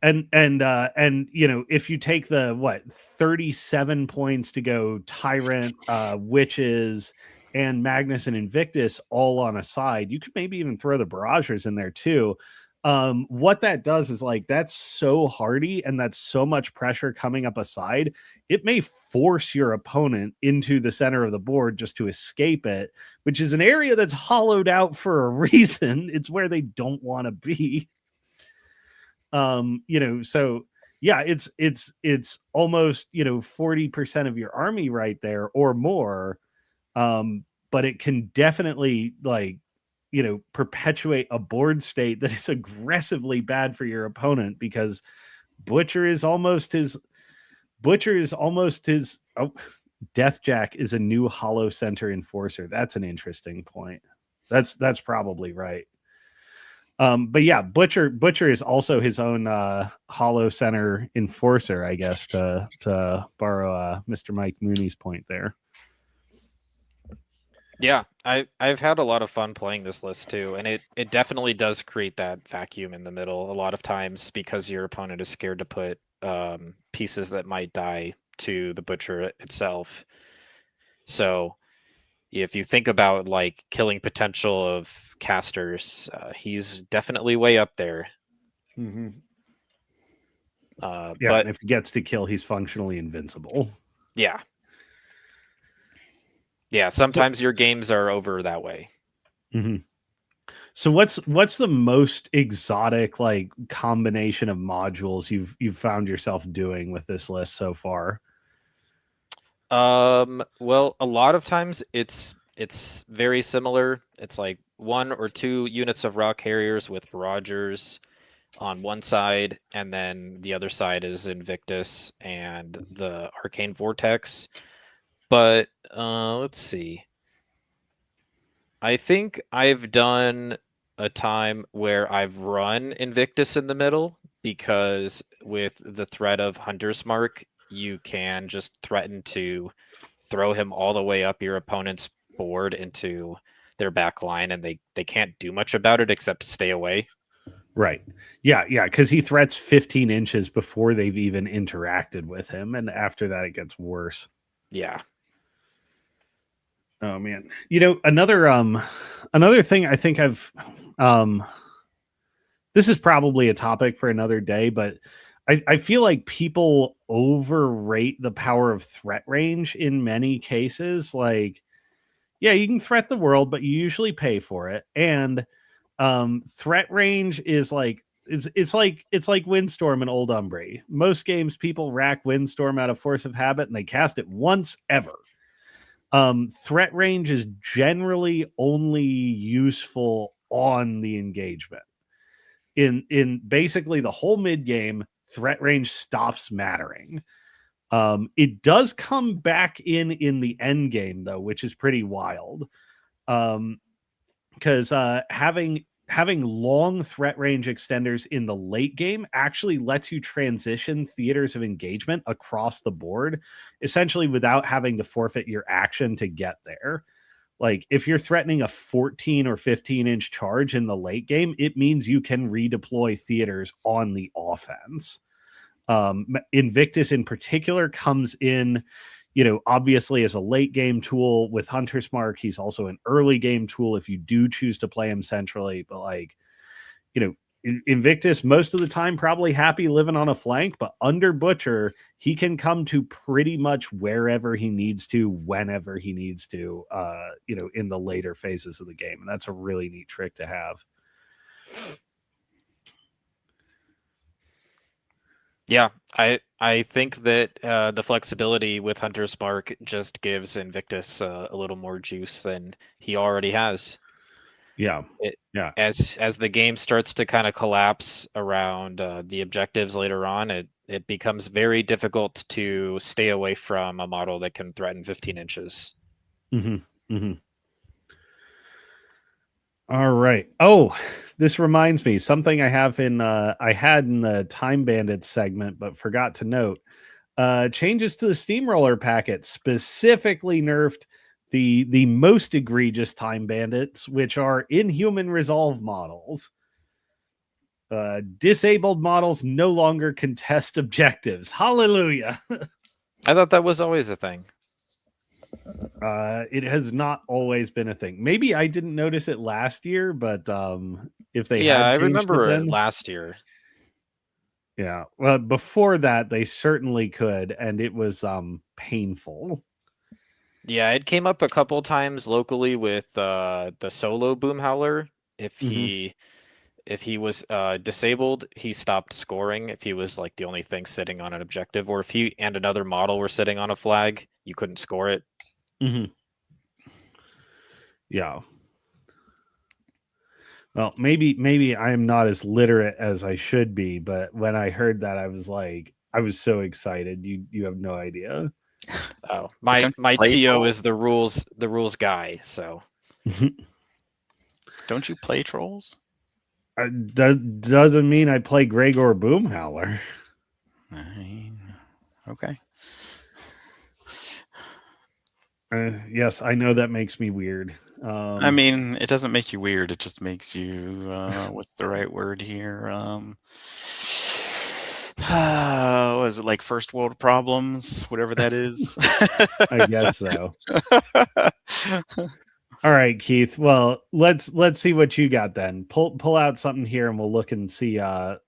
And if you take the 37 points to go Tyrant, Witches, and Magnus and Invictus all on a side, you could maybe even throw the Barragers in there too. What that does is, like, that's so hardy, and that's so much pressure coming up a side, it may force your opponent into the center of the board just to escape it, which is an area that's hollowed out for a reason. It's where they don't want to be. So yeah, it's almost 40% of your army right there or more. But it can definitely, like, perpetuate a board state that is aggressively bad for your opponent, because Butcher is almost his Deathjack is a new hollow center enforcer. That's an interesting point. That's probably right. But yeah, Butcher is also his own hollow center enforcer, I guess, to borrow Mr. Mike Mooney's point there. Yeah, I've had a lot of fun playing this list too, and it definitely does create that vacuum in the middle a lot of times, because your opponent is scared to put pieces that might die to the Butcher itself. So if you think about, like, killing potential of casters, he's definitely way up there. Mm-hmm. But and if he gets to kill, he's functionally invincible. Yeah, sometimes your games are over that way. Mm-hmm. So what's the most exotic, like, combination of modules you've found yourself doing with this list so far? Well, a lot of times it's very similar. It's like 1 or 2 units of rock carriers with Barragers on one side, and then the other side is Invictus and the Arcane Vortex. But let's see. I think I've done a time where I've run Invictus in the middle, because with the threat of Hunter's Mark, you can just threaten to throw him all the way up your opponent's board into their back line, and they can't do much about it except stay away. Right. Yeah, because he threats 15 inches before they've even interacted with him, and after that it gets worse. Yeah. Oh man. Another thing I think I've this is probably a topic for another day, but I feel like people overrate the power of threat range in many cases. Like, Yeah, you can threat the world, but you usually pay for it. And threat range is like it's like Windstorm and Old Umbre. Most games people rack Windstorm out of force of habit and they cast it once ever. Threat range is generally only useful on the engagement. In basically the whole mid game, threat range stops mattering. It does come back in the end game though, which is pretty wild. Because having long threat range extenders in the late game actually lets you transition theaters of engagement across the board, essentially without having to forfeit your action to get there. Like if you're threatening a 14 or 15-inch charge in the late game, it means you can redeploy theaters on the offense. Invictus in particular comes in, obviously as a late game tool with Hunter's Mark. He's also an early game tool if you do choose to play him centrally. But Invictus most of the time probably happy living on a flank, but under Butcher, he can come to pretty much wherever he needs to, whenever he needs to, in the later phases of the game. And that's a really neat trick to have. Yeah, I think that the flexibility with Hunter's Mark just gives Invictus a little more juice than he already has. Yeah. As the game starts to kind of collapse around the objectives later on, it becomes very difficult to stay away from a model that can threaten 15 inches. Mm-hmm. Mm-hmm. All right. Oh, this reminds me something I had in the Time Bandits segment, but forgot to note. Changes to the Steamroller packet specifically nerfed the most egregious Time Bandits, which are Inhuman Resolve models. Disabled models no longer contest objectives. Hallelujah. I thought that was always a thing. It has not always been a thing. Maybe I didn't notice it last year, but if they had I changed remember it then, last year. Yeah. Well, before that, they certainly could, and it was painful. Yeah, it came up a couple times locally with the solo boom howler. If he was disabled, he stopped scoring. If he was like the only thing sitting on an objective, or if he and another model were sitting on a flag, you couldn't score it. Mm-hmm. Yeah. Well, maybe I am not as literate as I should be, but when I heard that, I was so excited. You have no idea. Oh, my TO is the rules guy. So don't you play trolls? Doesn't mean I play Gregor Boomhowler. Okay. Yes, I know that makes me weird. I mean, it doesn't make you weird. It just makes you, what's the right word here? Was it like first world problems, whatever that is? I guess so. All right, Keith. Well, let's see what you got then. Pull out something here, and we'll look and see what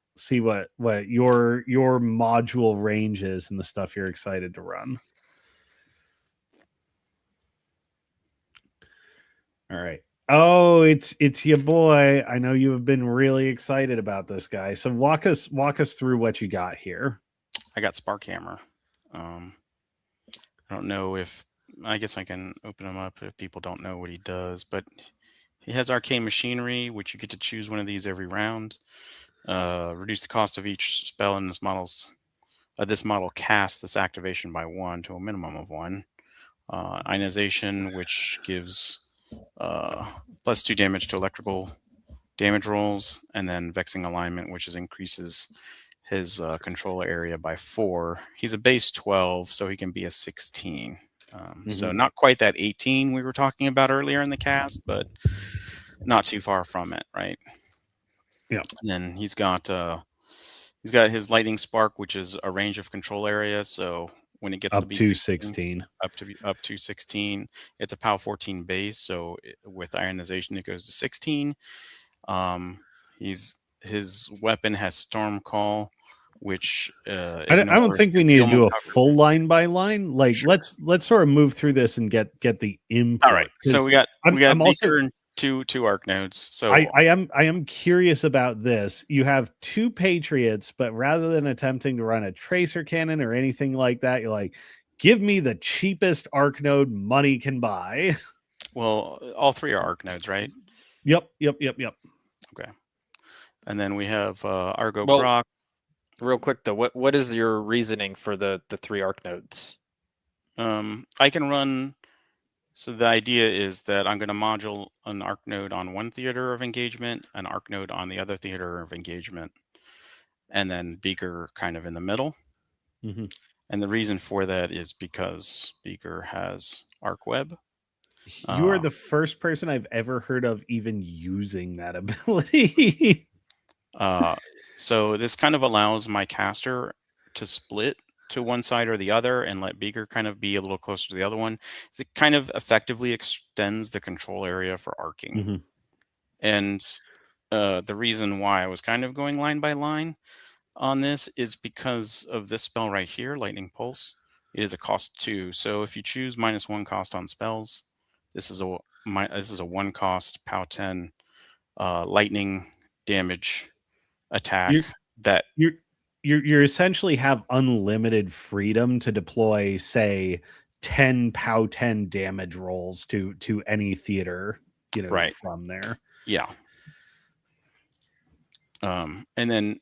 your module range is and the stuff you're excited to run. All right. Oh, it's your boy. I know you have been really excited about this guy. So walk us through what you got here. I got Sparkhammer. I don't know if I guess I can open him up if people don't know what he does, but he has Arcane Machinery, which you get to choose one of these every round. Reduce the cost of each spell in this model casts this activation by 1 to a minimum of 1. Ionization, which gives +2 damage to electrical damage rolls, and then Vexing Alignment, which increases his control area by 4. He's a base 12, so he can be a 16. So not quite that 18 we were talking about earlier in the cast, but not too far from it, right? Yeah. And then he's got his Lightning Spark, which is a range of control area. So when it gets up to 16, up to 16, it's a POW 14 base. So with Ionization, it goes to 16. His weapon has Storm Call, which I don't think we need to do a full line by line. Like Sure. let's sort of move through this and get the input. All right. So we got Beaker and two arc nodes. So I am curious about this. You have two Patriots, but rather than attempting to run a tracer cannon or anything like that, you're like, give me the cheapest arc node money can buy. Well, all three are arc nodes, right? Yep. Okay. And then we have Argo Brock. Real quick though, what is your reasoning for the three arc nodes? I can run. So the idea is that I'm going to module an arc node on one theater of engagement, an arc node on the other theater of engagement, and then Beaker kind of in the middle. Mm-hmm. And the reason for that is because Beaker has arc web. You are the first person I've ever heard of even using that ability. So this kind of allows my caster to split to one side or the other and let Beaker kind of be a little closer to the other one. It kind of effectively extends the control area for arcing. Mm-hmm. And the reason why I was kind of going line by line on this is because of this spell right here, Lightning Pulse. It is a cost 2. So if you choose -1 cost on spells, this is a 1 cost POW 10 lightning damage attack you essentially have unlimited freedom to deploy, say, 10 POW 10 damage rolls to any theater, right from there. Yeah. And then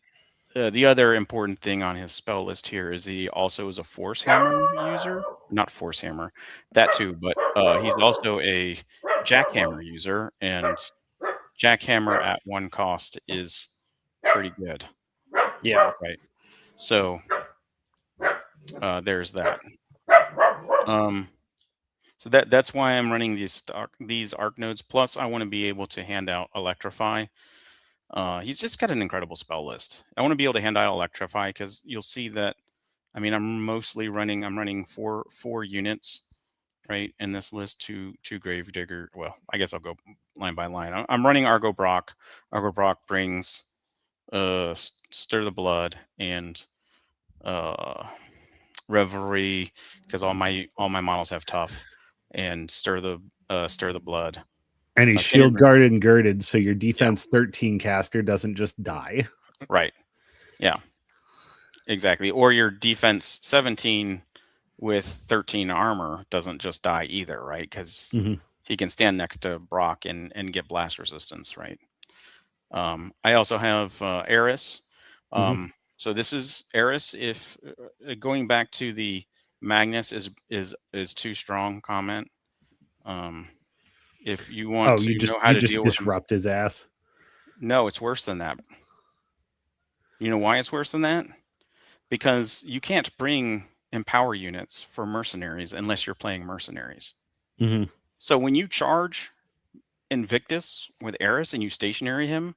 the other important thing on his spell list here is he also is a Force Hammer user. Not Force Hammer, that too, but he's also a Jackhammer user, and Jackhammer at 1 cost is pretty good. Yeah. Right. So there's that. So that's why I'm running these arc nodes. Plus, I want to be able to hand out Electrify. He's just got an incredible spell list. I want to be able to hand out Electrify because you'll see that. I mean, I'm running four units, right, in this list. Two Gravedigger. Well, I guess I'll go line by line. I'm running Argo Brock. Argo Brock brings Stir the Blood and Revelry, because all my models have tough, and Stir the Blood. And he's shield guarded and girded, so your defense 13 caster doesn't just die. Right. Yeah. Exactly. Or your defense 17 with 13 armor doesn't just die either, right? Because he can stand next to Brock and get blast resistance, right? I also have Eris. So this is Eris. If going back to the Magnus is too strong comment. If you want to know how to deal with disrupt his ass. No, it's worse than that. You know why it's worse than that? Because you can't bring empower units for mercenaries unless you're playing mercenaries. So when you charge Invictus with Eris and you stationary him,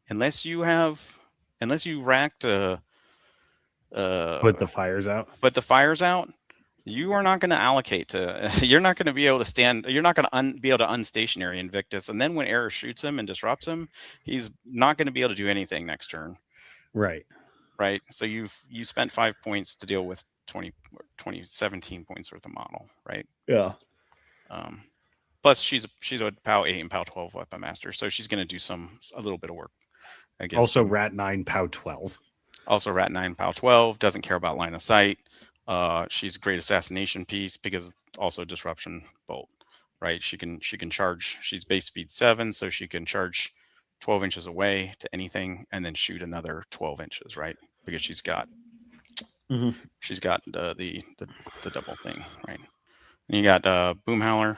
unless you racked put the fires out, you are not going to allocate to. You're not going to be able to stand. You're not going to be able to unstationary Invictus, and then when Eris shoots him and disrupts him, he's not going to be able to do anything next turn. Right. So you spent 5 points to deal with 17 points worth of model, right? Yeah. Plus she's a POW 8 and POW 12 weapon master, so she's going to do a little bit of work. Also Rat 9 POW 12. Also Rat 9 POW 12, doesn't care about line of sight. She's a great assassination piece because also disruption bolt, right? She can charge. She's base speed 7, so she can charge 12 inches away to anything and then shoot another 12 inches, right? Because she's got the double thing, right? And you got Boomhowler,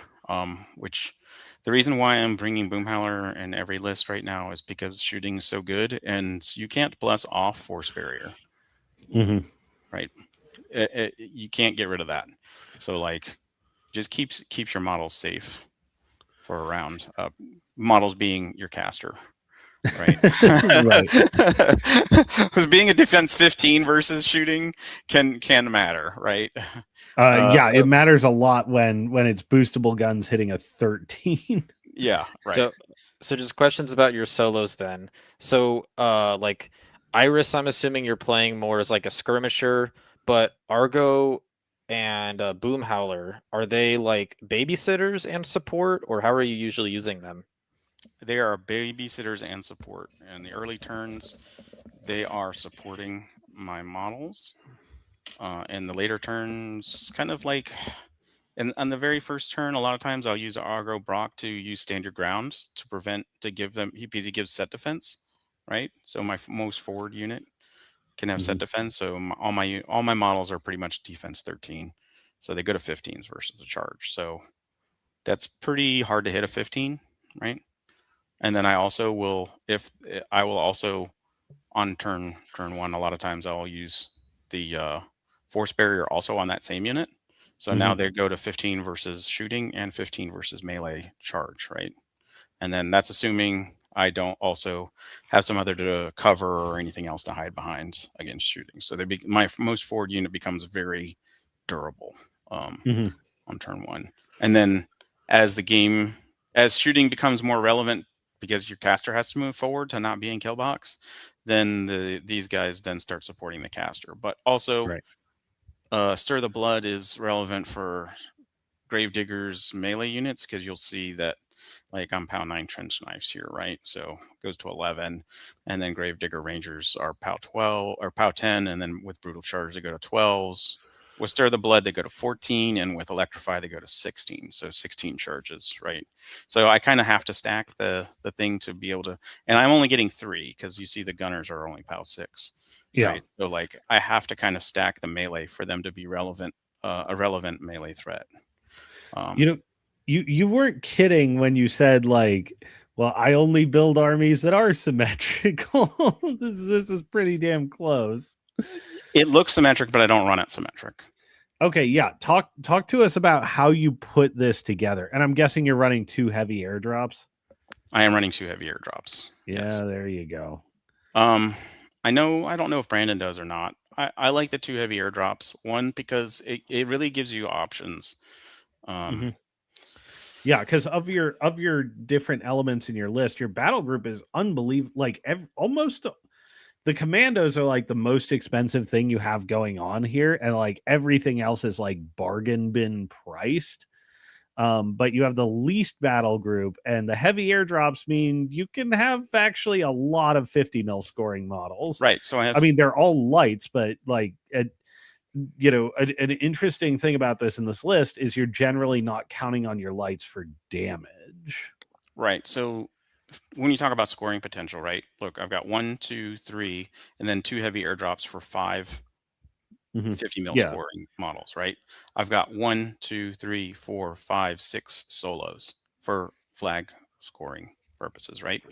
which the reason why I'm bringing Boomhowler in every list right now is because shooting is so good and you can't bless off Force Barrier, right? You can't get rid of that. So like, just keeps your models safe for a round. Models being your caster, right? Being a defense 15 versus shooting can matter, right? It matters a lot when it's boostable guns hitting a 13. Yeah, right. So just questions about your solos then. So like Iris, I'm assuming you're playing more as like a skirmisher, but Argo and Boom Howler, are they like babysitters and support, or how are you usually using them? They are babysitters and support. In the early turns, they are supporting my models. In the later turns, kind of like on the very first turn, a lot of times I'll use Argo Brock to use stand your ground to give them, because he gives set defense, right? So my most forward unit can have set defense. So all my models are pretty much defense 13. So they go to 15s versus the charge. So that's pretty hard to hit a 15, right? And then I also will, if I will also on turn one, a lot of times I'll use the force barrier also on that same unit. So now they go to 15 versus shooting and 15 versus melee charge, right? And then that's assuming I don't also have some other to cover or anything else to hide behind against shooting. So my most forward unit becomes very durable on turn one. And then as shooting becomes more relevant because your caster has to move forward to not be in kill box, then these guys then start supporting the caster. But also, Stir the Blood is relevant for Gravediggers melee units, because you'll see that, like, I'm POW 9 trench knives here, right? So it goes to 11, and then Gravedigger Rangers are POW 12 or POW 10, and then with Brutal Charge they go to 12s. With Stir the Blood they go to 14, and with Electrify they go to 16. So 16 charges, right? So I kind of have to stack the thing to be able to, and I'm only getting 3 because you see the gunners are only POW 6. Right. So like I have to kind of stack the melee for them to be relevant, a relevant melee threat. You weren't kidding when you said, like, well, I only build armies that are symmetrical. this is pretty damn close. It looks symmetric, but I don't run it symmetric. Okay, yeah. Talk to us about how you put this together. And I'm guessing you're running 2 heavy airdrops. I am running 2 heavy airdrops. Yeah, yes. There you go. I don't know if Brandon does or not. I like the 2 heavy airdrops. One, because it really gives you options. Yeah, because of your different elements in your list, your battle group is unbelievable. Like almost the commandos are like the most expensive thing you have going on here, and like everything else is like bargain bin priced. But you have the least battle group, and the heavy airdrops mean you can have actually a lot of 50 mil scoring models. Right. So I mean, they're all lights, but like an interesting thing about this in this list is you're generally not counting on your lights for damage. Right. So when you talk about scoring potential, right? Look, I've got 1, 2, 3, and then 2 heavy airdrops for 5 50 mil scoring models, right? I've got 1, 2, 3, 4, 5, 6 solos for flag scoring purposes, right?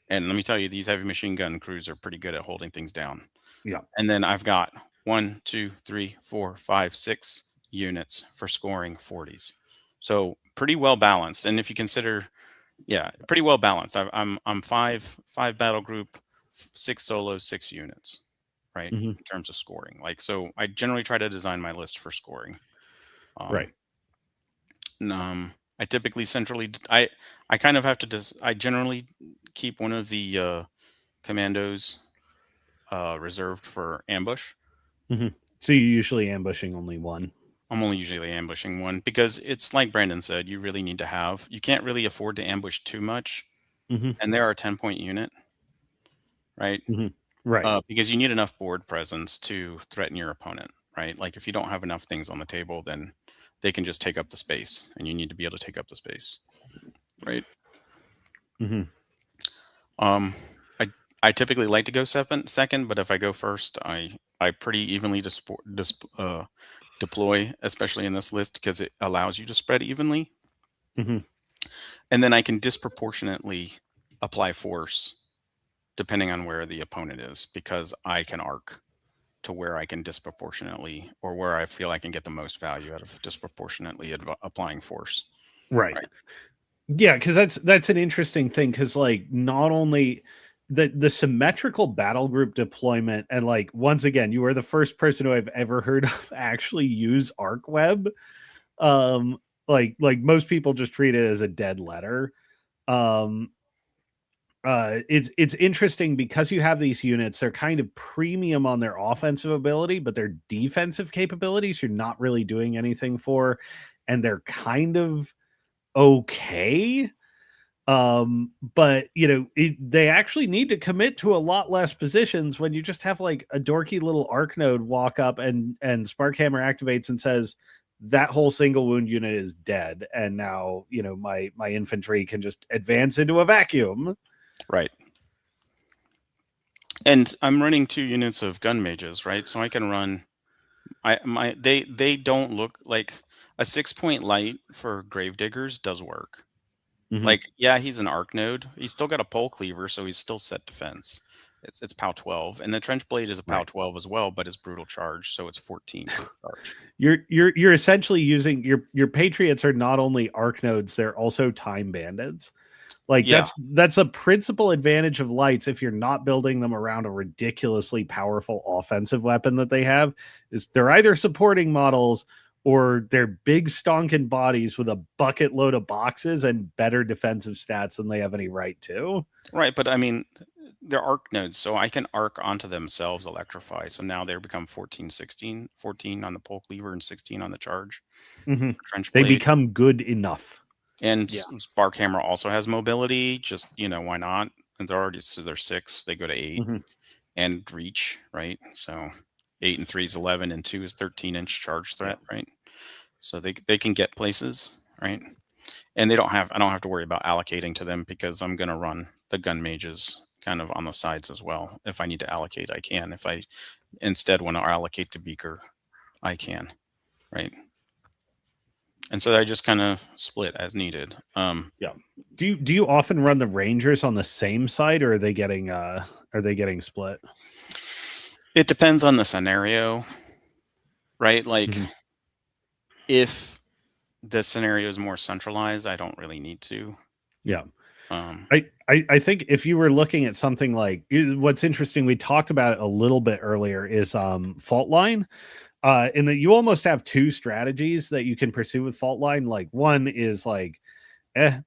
And let me tell you, these heavy machine gun crews are pretty good at holding things down. Yeah. And then I've got 1, 2, 3, 4, 5, 6 units for scoring 40s. So pretty well balanced. And if you consider, pretty well balanced. I'm 5 battle group, 6 solos, 6 units, right? In terms of scoring. Like, so I generally try to design my list for scoring. Right. I typically I kind of have to I generally keep one of the commandos reserved for ambush. So you're usually ambushing only one. I'm only usually ambushing one, because it's like Brandon said, you really need to have, you can't really afford to ambush too much. And they're a 10-point unit, right? Right. Because you need enough board presence to threaten your opponent, right? Like if you don't have enough things on the table, then they can just take up the space, and you need to be able to take up the space, right? I typically like to go second, but if I go first, I pretty evenly deploy, especially in this list, because it allows you to spread evenly. And then I can disproportionately apply force depending on where the opponent is, because I can arc to where I can disproportionately, or where I feel I can get the most value out of disproportionately applying force. Right. Yeah, because that's an interesting thing, because like not only the symmetrical battle group deployment, and like once again, you are the first person who I've ever heard of actually use arc web. Like most people just treat it as a dead letter. it's interesting because you have these units. They're kind of premium on their offensive ability, but their defensive capabilities you're not really doing anything for, and they're kind of okay. But they actually need to commit to a lot less positions when you just have like a dorky little arc node walk up and Sparkhammer activates and says that whole single wound unit is dead, and now my infantry can just advance into a vacuum. Right. And I'm running 2 units of gun mages, right? So I can run they don't look like a 6-point light for gravediggers does work. Mhm. Like, yeah, he's an arc node. He's still got a pole cleaver, so he's still set defense. It's POW 12, and the trench blade is a POW Right. 12 as well, but it's brutal charge, so it's 14 brutal charge. You're essentially using your patriots are not only arc nodes, they're also time bandits. Like Yeah. that's a principal advantage of lights if you're not building them around a ridiculously powerful offensive weapon that they have, is they're either supporting models or they're big stonking bodies with a bucket load of boxes and better defensive stats than they have any right to. Right, but I mean, they're arc nodes, so I can arc onto themselves electrify. So now they become 14, 16, 14 on the pole cleaver and 16 on the charge. Mhm. Trench They blade. become good enough. And Yeah. Sparkhammer also has mobility, just, why not? And they're 6, they go to 8. Mhm. And reach, right? So 8 and 3 is 11, and 2 is 13-inch charge threat, right? So they can get places, right? And I don't have to worry about allocating to them because I'm going to run the gun mages kind of on the sides as well. If I need to allocate, I can. If I instead want to allocate to Beaker, I can, right? And so I just kind of split as needed. Yeah. Do you often run the Rangers on the same side, or are they getting split? It depends on the scenario, right? Like if the scenario is more centralized, I don't really need to. Yeah. I think if you were looking at something like, what's interesting, we talked about it a little bit earlier, is fault line. In that you almost have 2 strategies that you can pursue with fault line. Like, one is like,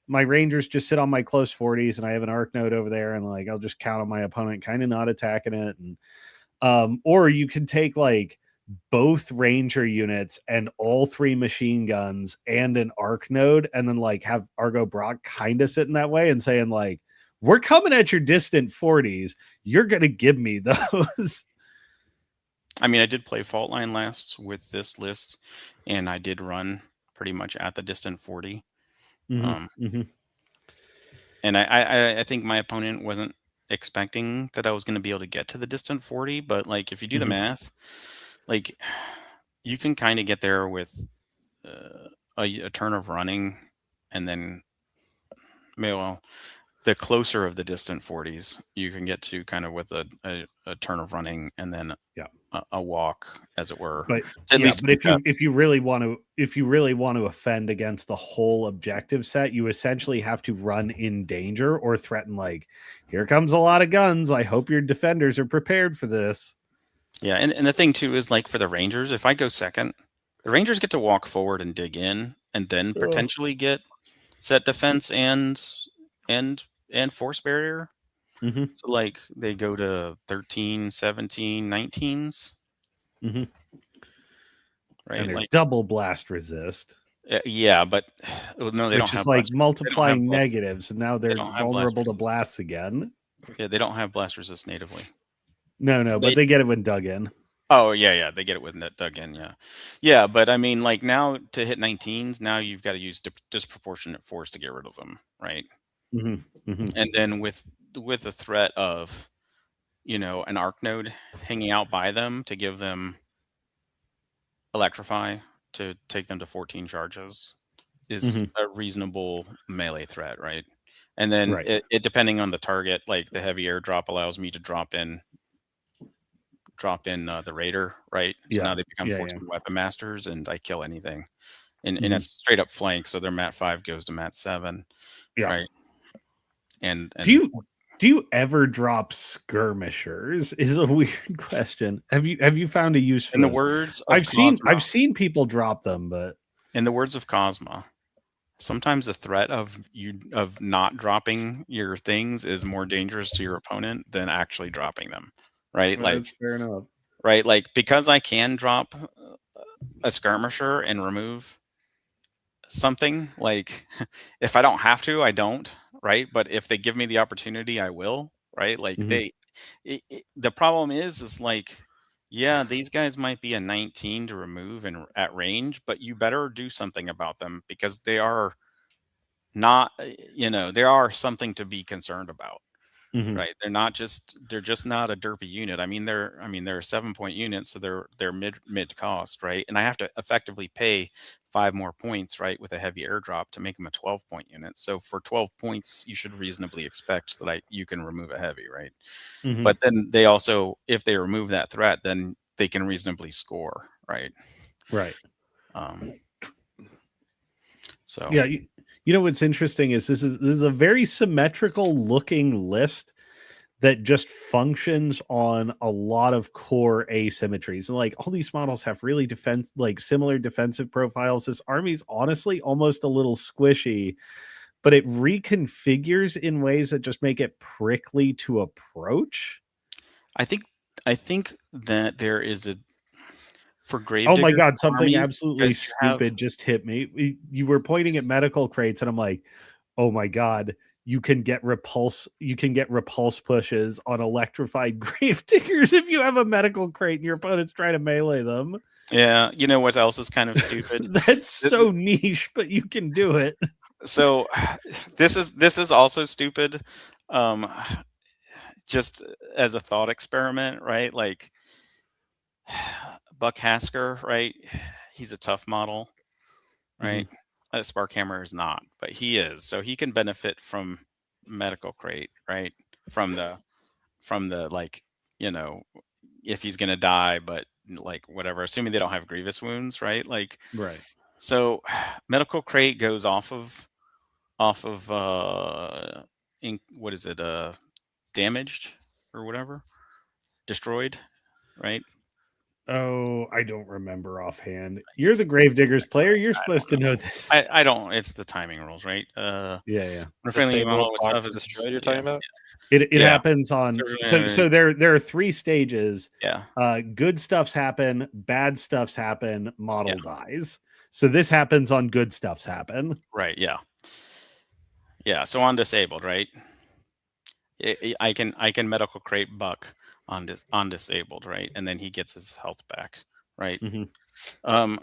my Rangers just sit on my close 40s and I have an arc node over there, and like I'll just count on my opponent kind of not attacking it. And or you can take like both Ranger units and all 3 machine guns and an arc node, and then like have Argo Brock kind of sitting that way and saying like, we're coming at your distant 40s, you're gonna give me those. I mean, I did play fault line last with this list, and I did run pretty much at the distant 40. And I think my opponent wasn't expecting that I was going to be able to get to the distant 40, but like if you do the math, like you can kind of get there with a turn of running, and then the closer of the distant 40s you can get to kind of with a turn of running, and then a walk, as it were. But at least but if you really want to offend against the whole objective set, you essentially have to run in danger or threaten like, here comes a lot of guns, I hope your defenders are prepared for this. Yeah, and the thing too is, like, for the Rangers, if I go second, the Rangers get to walk forward and dig in, and then potentially get set defense and force barrier. So like they go to 13, 17, 19s. Right, and like double blast resist. Yeah, but no, they don't have like multiplying negatives, and now they're vulnerable to blasts again. Yeah, they don't have blast resist natively. No, but they get it when dug in. Oh yeah, they get it when dug in. Yeah. But I mean, like, now to hit 19s, now you've got to use disproportionate force to get rid of them, right? And then with the threat of an arc node hanging out by them to give them electrify to take them to 14 charges is a reasonable melee threat, right? And then it depending on the target, like the heavy airdrop allows me to drop in the Raider, right? So now they become 14 weapon masters, and I kill anything. And it's straight up flank, so their mat 5 goes to mat 7. Right. And do you ever drop skirmishers? Is a weird question. Have you found a use for in this? The words of I've seen people drop them, but in the words of Cosma, sometimes the threat of not dropping your things is more dangerous to your opponent than actually dropping them, right? That's fair enough. Right, like because I can drop a skirmisher and remove something, like if I don't have to, I don't, right? But if they give me the opportunity, I will, right? Like Mhm. the problem is like, yeah, these guys might be a 19 to remove and at range, but you better do something about them because they are not, they are something to be concerned about. Mhm. Right, they're just not a derpy unit. They're a 7-point unit, so they're mid cost, right? And I have to effectively pay 5 more points, right, with a heavy airdrop to make them a 12-point unit. So for 12 points, you should reasonably expect that you can remove a heavy, right? Mhm. But then they also, if they remove that threat, then they can reasonably score, right? Right. Um, so Yeah, you know what's interesting is this is a very symmetrical looking list that just functions on a lot of core asymmetries. And like all these models have really similar defensive profiles. This army's honestly almost a little squishy, but it reconfigures in ways that just make it prickly to approach. I think I think that there is a for Oh my Gravediggers god, something armies absolutely because you have stupid just hit me. You were pointing at medical crates and I'm like, "Oh my god, you can get repulse pushes on electrified grave diggers if you have a medical crate and your opponent's trying to melee them." yeah, you know what else is kind of stupid? That's Th- so niche, but you can do it. So this is also stupid. Um, just as a thought experiment, right? Like Buck Hasker, right? He's a tough model, Mhm. right? Sparkhammer is not, but he is. So he can benefit from medical crate, right? From the like, you know, if he's gonna die, but like whatever, assuming they don't have grievous wounds, right? Like Right. so medical crate goes off of what is it, damaged or whatever, destroyed, right? Oh, I don't remember offhand. I think You're it's the something Gravediggers like that. player. You're I supposed to don't know know. this. I don't. It's the timing rules, right? Yeah, yeah. When a friendly Disabled, model with marked, stuff is destroyed. You're talking yeah, about? It yeah. happens on So, there are three stages. yeah, Good stuffs happen, bad stuffs happen, yeah, model dies. So this happens on good stuffs happen. right, yeah, yeah. So on disabled, right? I can medical crate Buck on disabled, right? And then he gets his health back, right? Mhm. Um,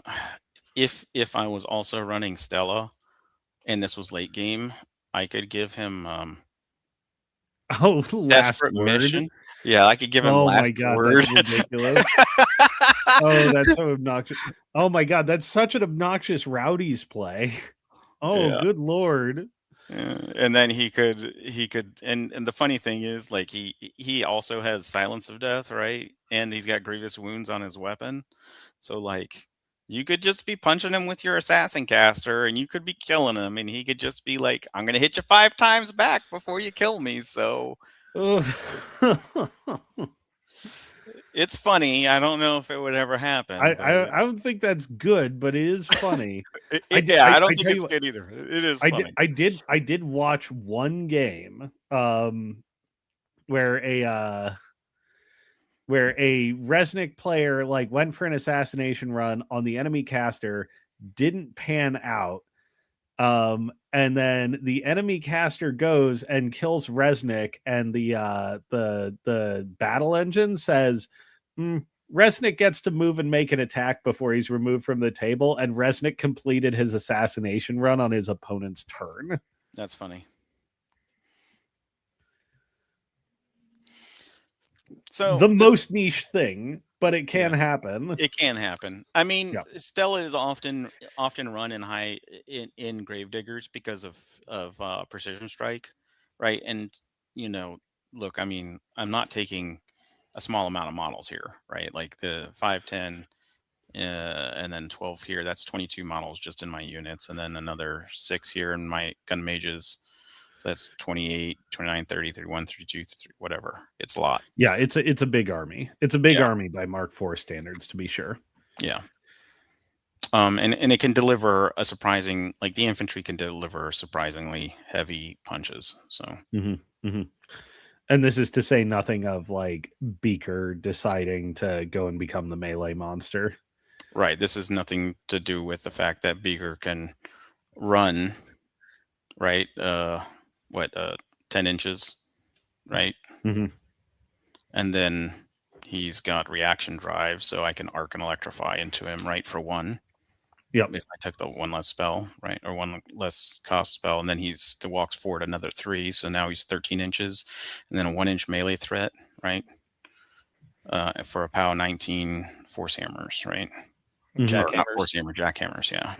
if I was also running Stella and this was late game, I could give him Oh, last desperate word. mission. Yeah, I could give him Oh my last god, word. that's ridiculous. Oh, that's so obnoxious. Oh my god, that's such an obnoxious rowdies play. Oh, Yeah. good lord. Yeah, and then he could and the funny thing is like he also has silence of death, right? And he's got grievous wounds on his weapon. So like you could just be punching him with your assassin caster and you could be killing him and he could just be like, I'm gonna hit you 5 times back before you kill me. So Ugh. it's funny. I don't know if it would ever happen, but I don't think that's good, but it is funny. yeah, I I don't think tell you it's what, good either. It is funny. I did watch one game where a Resnick player like went for an assassination run on the enemy caster, didn't pan out. And then the enemy caster goes and kills Resnick, and the battle engine says, Resnick gets to move and make an attack before he's removed from the table, and Resnick completed his assassination run on his opponent's turn. That's funny. So The most niche thing, but it yeah. can happen. It can happen. I mean, Yeah. Stella is often run in high in Gravediggers because of precision strike, right? And you know, look, I mean, I'm not taking a small amount of models here, right? Like the 5, 10, and then 12 here. That's 22 models just in my units, and then another 6 here in my gun mages. So that's 28, 29, 30, 31, 32, whatever. It's a lot. Yeah, it's a big army. It's a big Yeah, army by Mark IV standards, to be sure. yeah. And it can deliver a surprising, like the infantry can deliver surprisingly heavy punches. So And this is to say nothing of like Beaker deciding to go and become the melee monster. right, this is nothing to do with the fact that Beaker can run, right? 10 inches, right? And then he's got reaction drive, so I can arc and electrify into him, right, for 1. Yep. If I took the 1 less spell, right, or 1 less cost spell, and then he's walks forward another 3, so now he's 13 inches, and then a 1-inch melee threat, right, for a POW 19 force hammers, right? Jackhammers. Or not force hammer, jackhammers, yeah.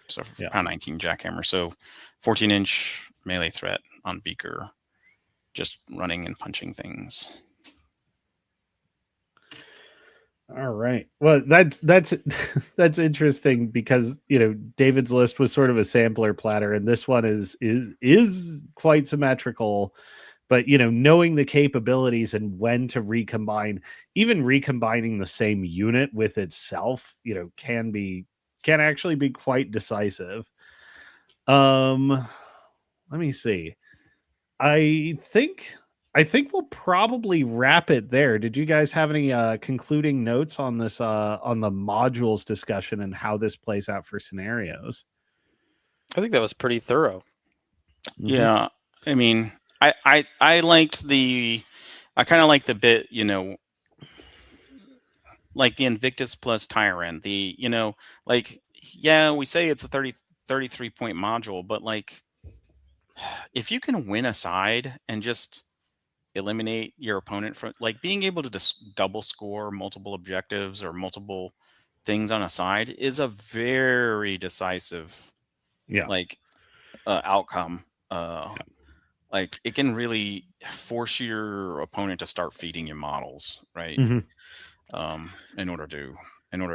So for Yeah. POW 19 jackhammer, so 14-inch melee threat on Beaker, just running and punching things. All right. Well, that's that's interesting because David's list was sort of a sampler platter, and this one is quite symmetrical. But knowing the capabilities and when to recombine, even recombining the same unit with itself, can actually be quite decisive. Let me see. I think we'll probably wrap it there. Did you guys have any concluding notes on this on the modules discussion and how this plays out for scenarios? I think that was pretty thorough. Yeah, I mean, I liked I kind of like the bit, like the Invictus plus Tyrant, like, yeah, we say it's a 33 point module, but like, if you can win a side and just eliminate your opponent from, like, being able to just double score multiple objectives or multiple things on a side is a very decisive, like, outcome. Like, it can really force your opponent to start feeding you models, right? In order to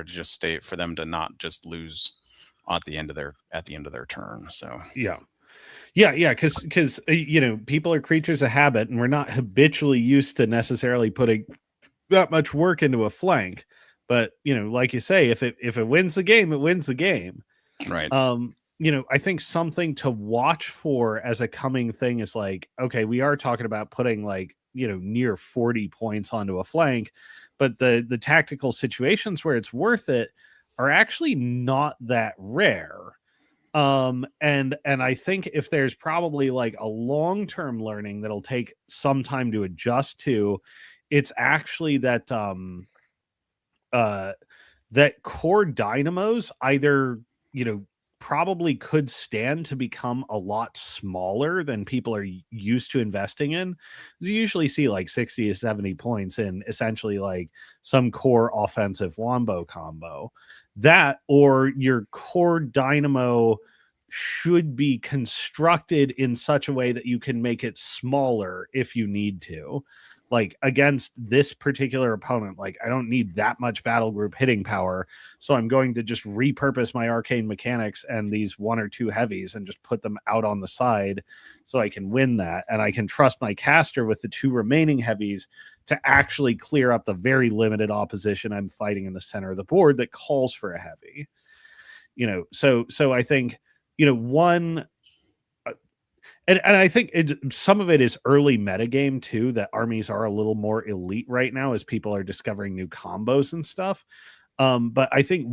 just stay, for them to not just lose at the end of their turn. So because people are creatures of habit, and we're not habitually used to necessarily putting that much work into a flank. But like you say, if it wins the game, it wins the game, right? I think something to watch for as a coming thing is like, okay, we are talking about putting like near 40 points onto a flank, but the tactical situations where it's worth it are actually not that rare. And I think if there's probably like a long-term learning that'll take some time to adjust to, it's actually that that core dynamos either probably could stand to become a lot smaller than people are used to investing in. You usually see like 60 to 70 points in essentially like some core offensive wombo combo. That, or your core dynamo should be constructed in such a way that you can make it smaller if you need to. Like against this particular opponent, like I don't need that much battle group hitting power, so I'm going to just repurpose my arcane mechanics and these 1 or 2 heavies and just put them out on the side so I can win that. And I can trust my caster with the 2 remaining heavies to actually clear up the very limited opposition I'm fighting in the center of the board that calls for a heavy. So I think, one, and I think some of it is early metagame too, that armies are a little more elite right now as people are discovering new combos and stuff. But I think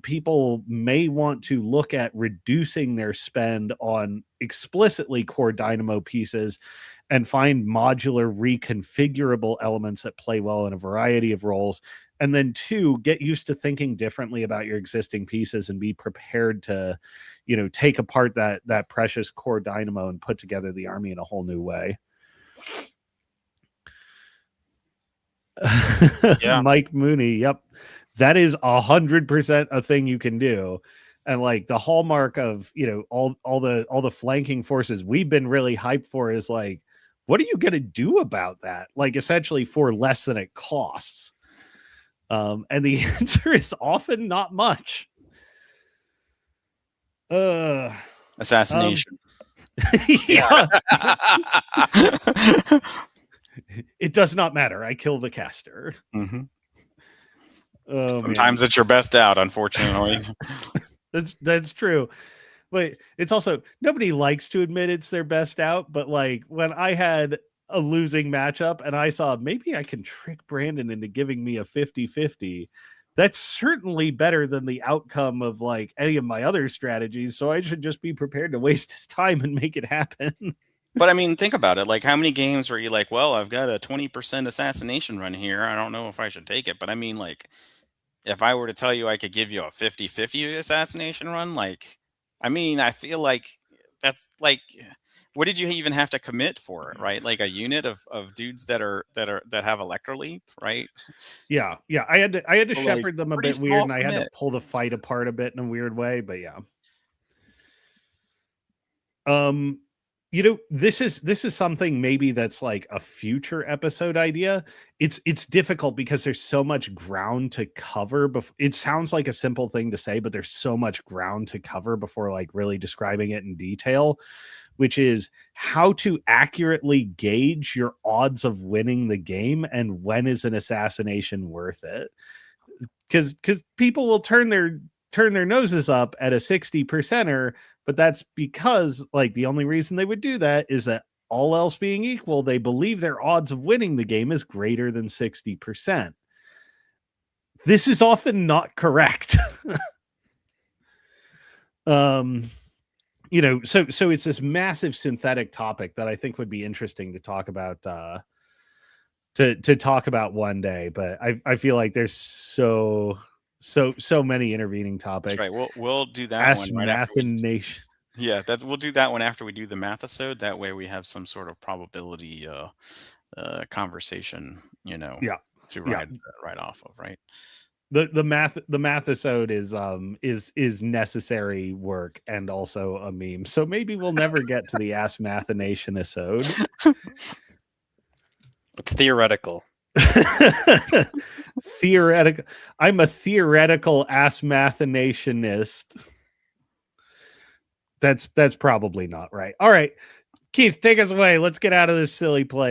people may want to look at reducing their spend on explicitly core dynamo pieces and find modular reconfigurable elements that play well in a variety of roles. And then 2, get used to thinking differently about your existing pieces and be prepared to, take apart that precious core dynamo and put together the army in a whole new way. Yeah. Mike Mooney. Yep. That is 100% a thing you can do. And like the hallmark of, all the flanking forces we've been really hyped for is like, what are you going to do about that? Like essentially for less than it costs. And the answer is often not much. Assassination. Yeah. It does not matter. I kill the caster. Oh, Sometimes man. it's your best out, unfortunately. That's true. But it's also, nobody likes to admit it's their best out. But like when I had a losing matchup and I saw maybe I can trick Brandon into giving me a 50-50, that's certainly better than the outcome of like any of my other strategies. So I should just be prepared to waste his time and make it happen. But I mean, think about it. Like, how many games were you like, well, I've got a 20% assassination run here. I don't know if I should take it. But I mean, like, if I were to tell you I could give you a 50-50 assassination run, like, I mean, I feel like that's like, what did you even have to commit for it, right? Like a unit of dudes that have electroleap, right? Yeah. I had to So, like, shepherd them a pretty bit weird, small and I had to commit. pull the fight apart a bit in a weird way, but yeah. This is something maybe that's like a future episode idea. It's difficult because there's so much ground to cover. It sounds like a simple thing to say, but there's so much ground to cover before like really describing it in detail, which is how to accurately gauge your odds of winning the game and when is an assassination worth it. Because people will turn their noses up at a 60%er, but that's because like the only reason they would do that is that all else being equal, they believe their odds of winning the game is greater than 60%. This is often not correct. So it's this massive synthetic topic that I think would be interesting to talk about to talk about one day, but I feel like there's so many intervening topics. That's right. We'll do that Ask one right after we. Mathination. Yeah, we'll do that one after we do the math-isode. That way we have some sort of probability conversation, Yeah. to ride off of, right? The mathisode is necessary work and also a meme. So maybe we'll never get to the Ask Mathination episode. It's theoretical. Theoretical. I'm a theoretical Ask Mathinationist. That's probably not right. All right, Keith, take us away. Let's get out of this silly place.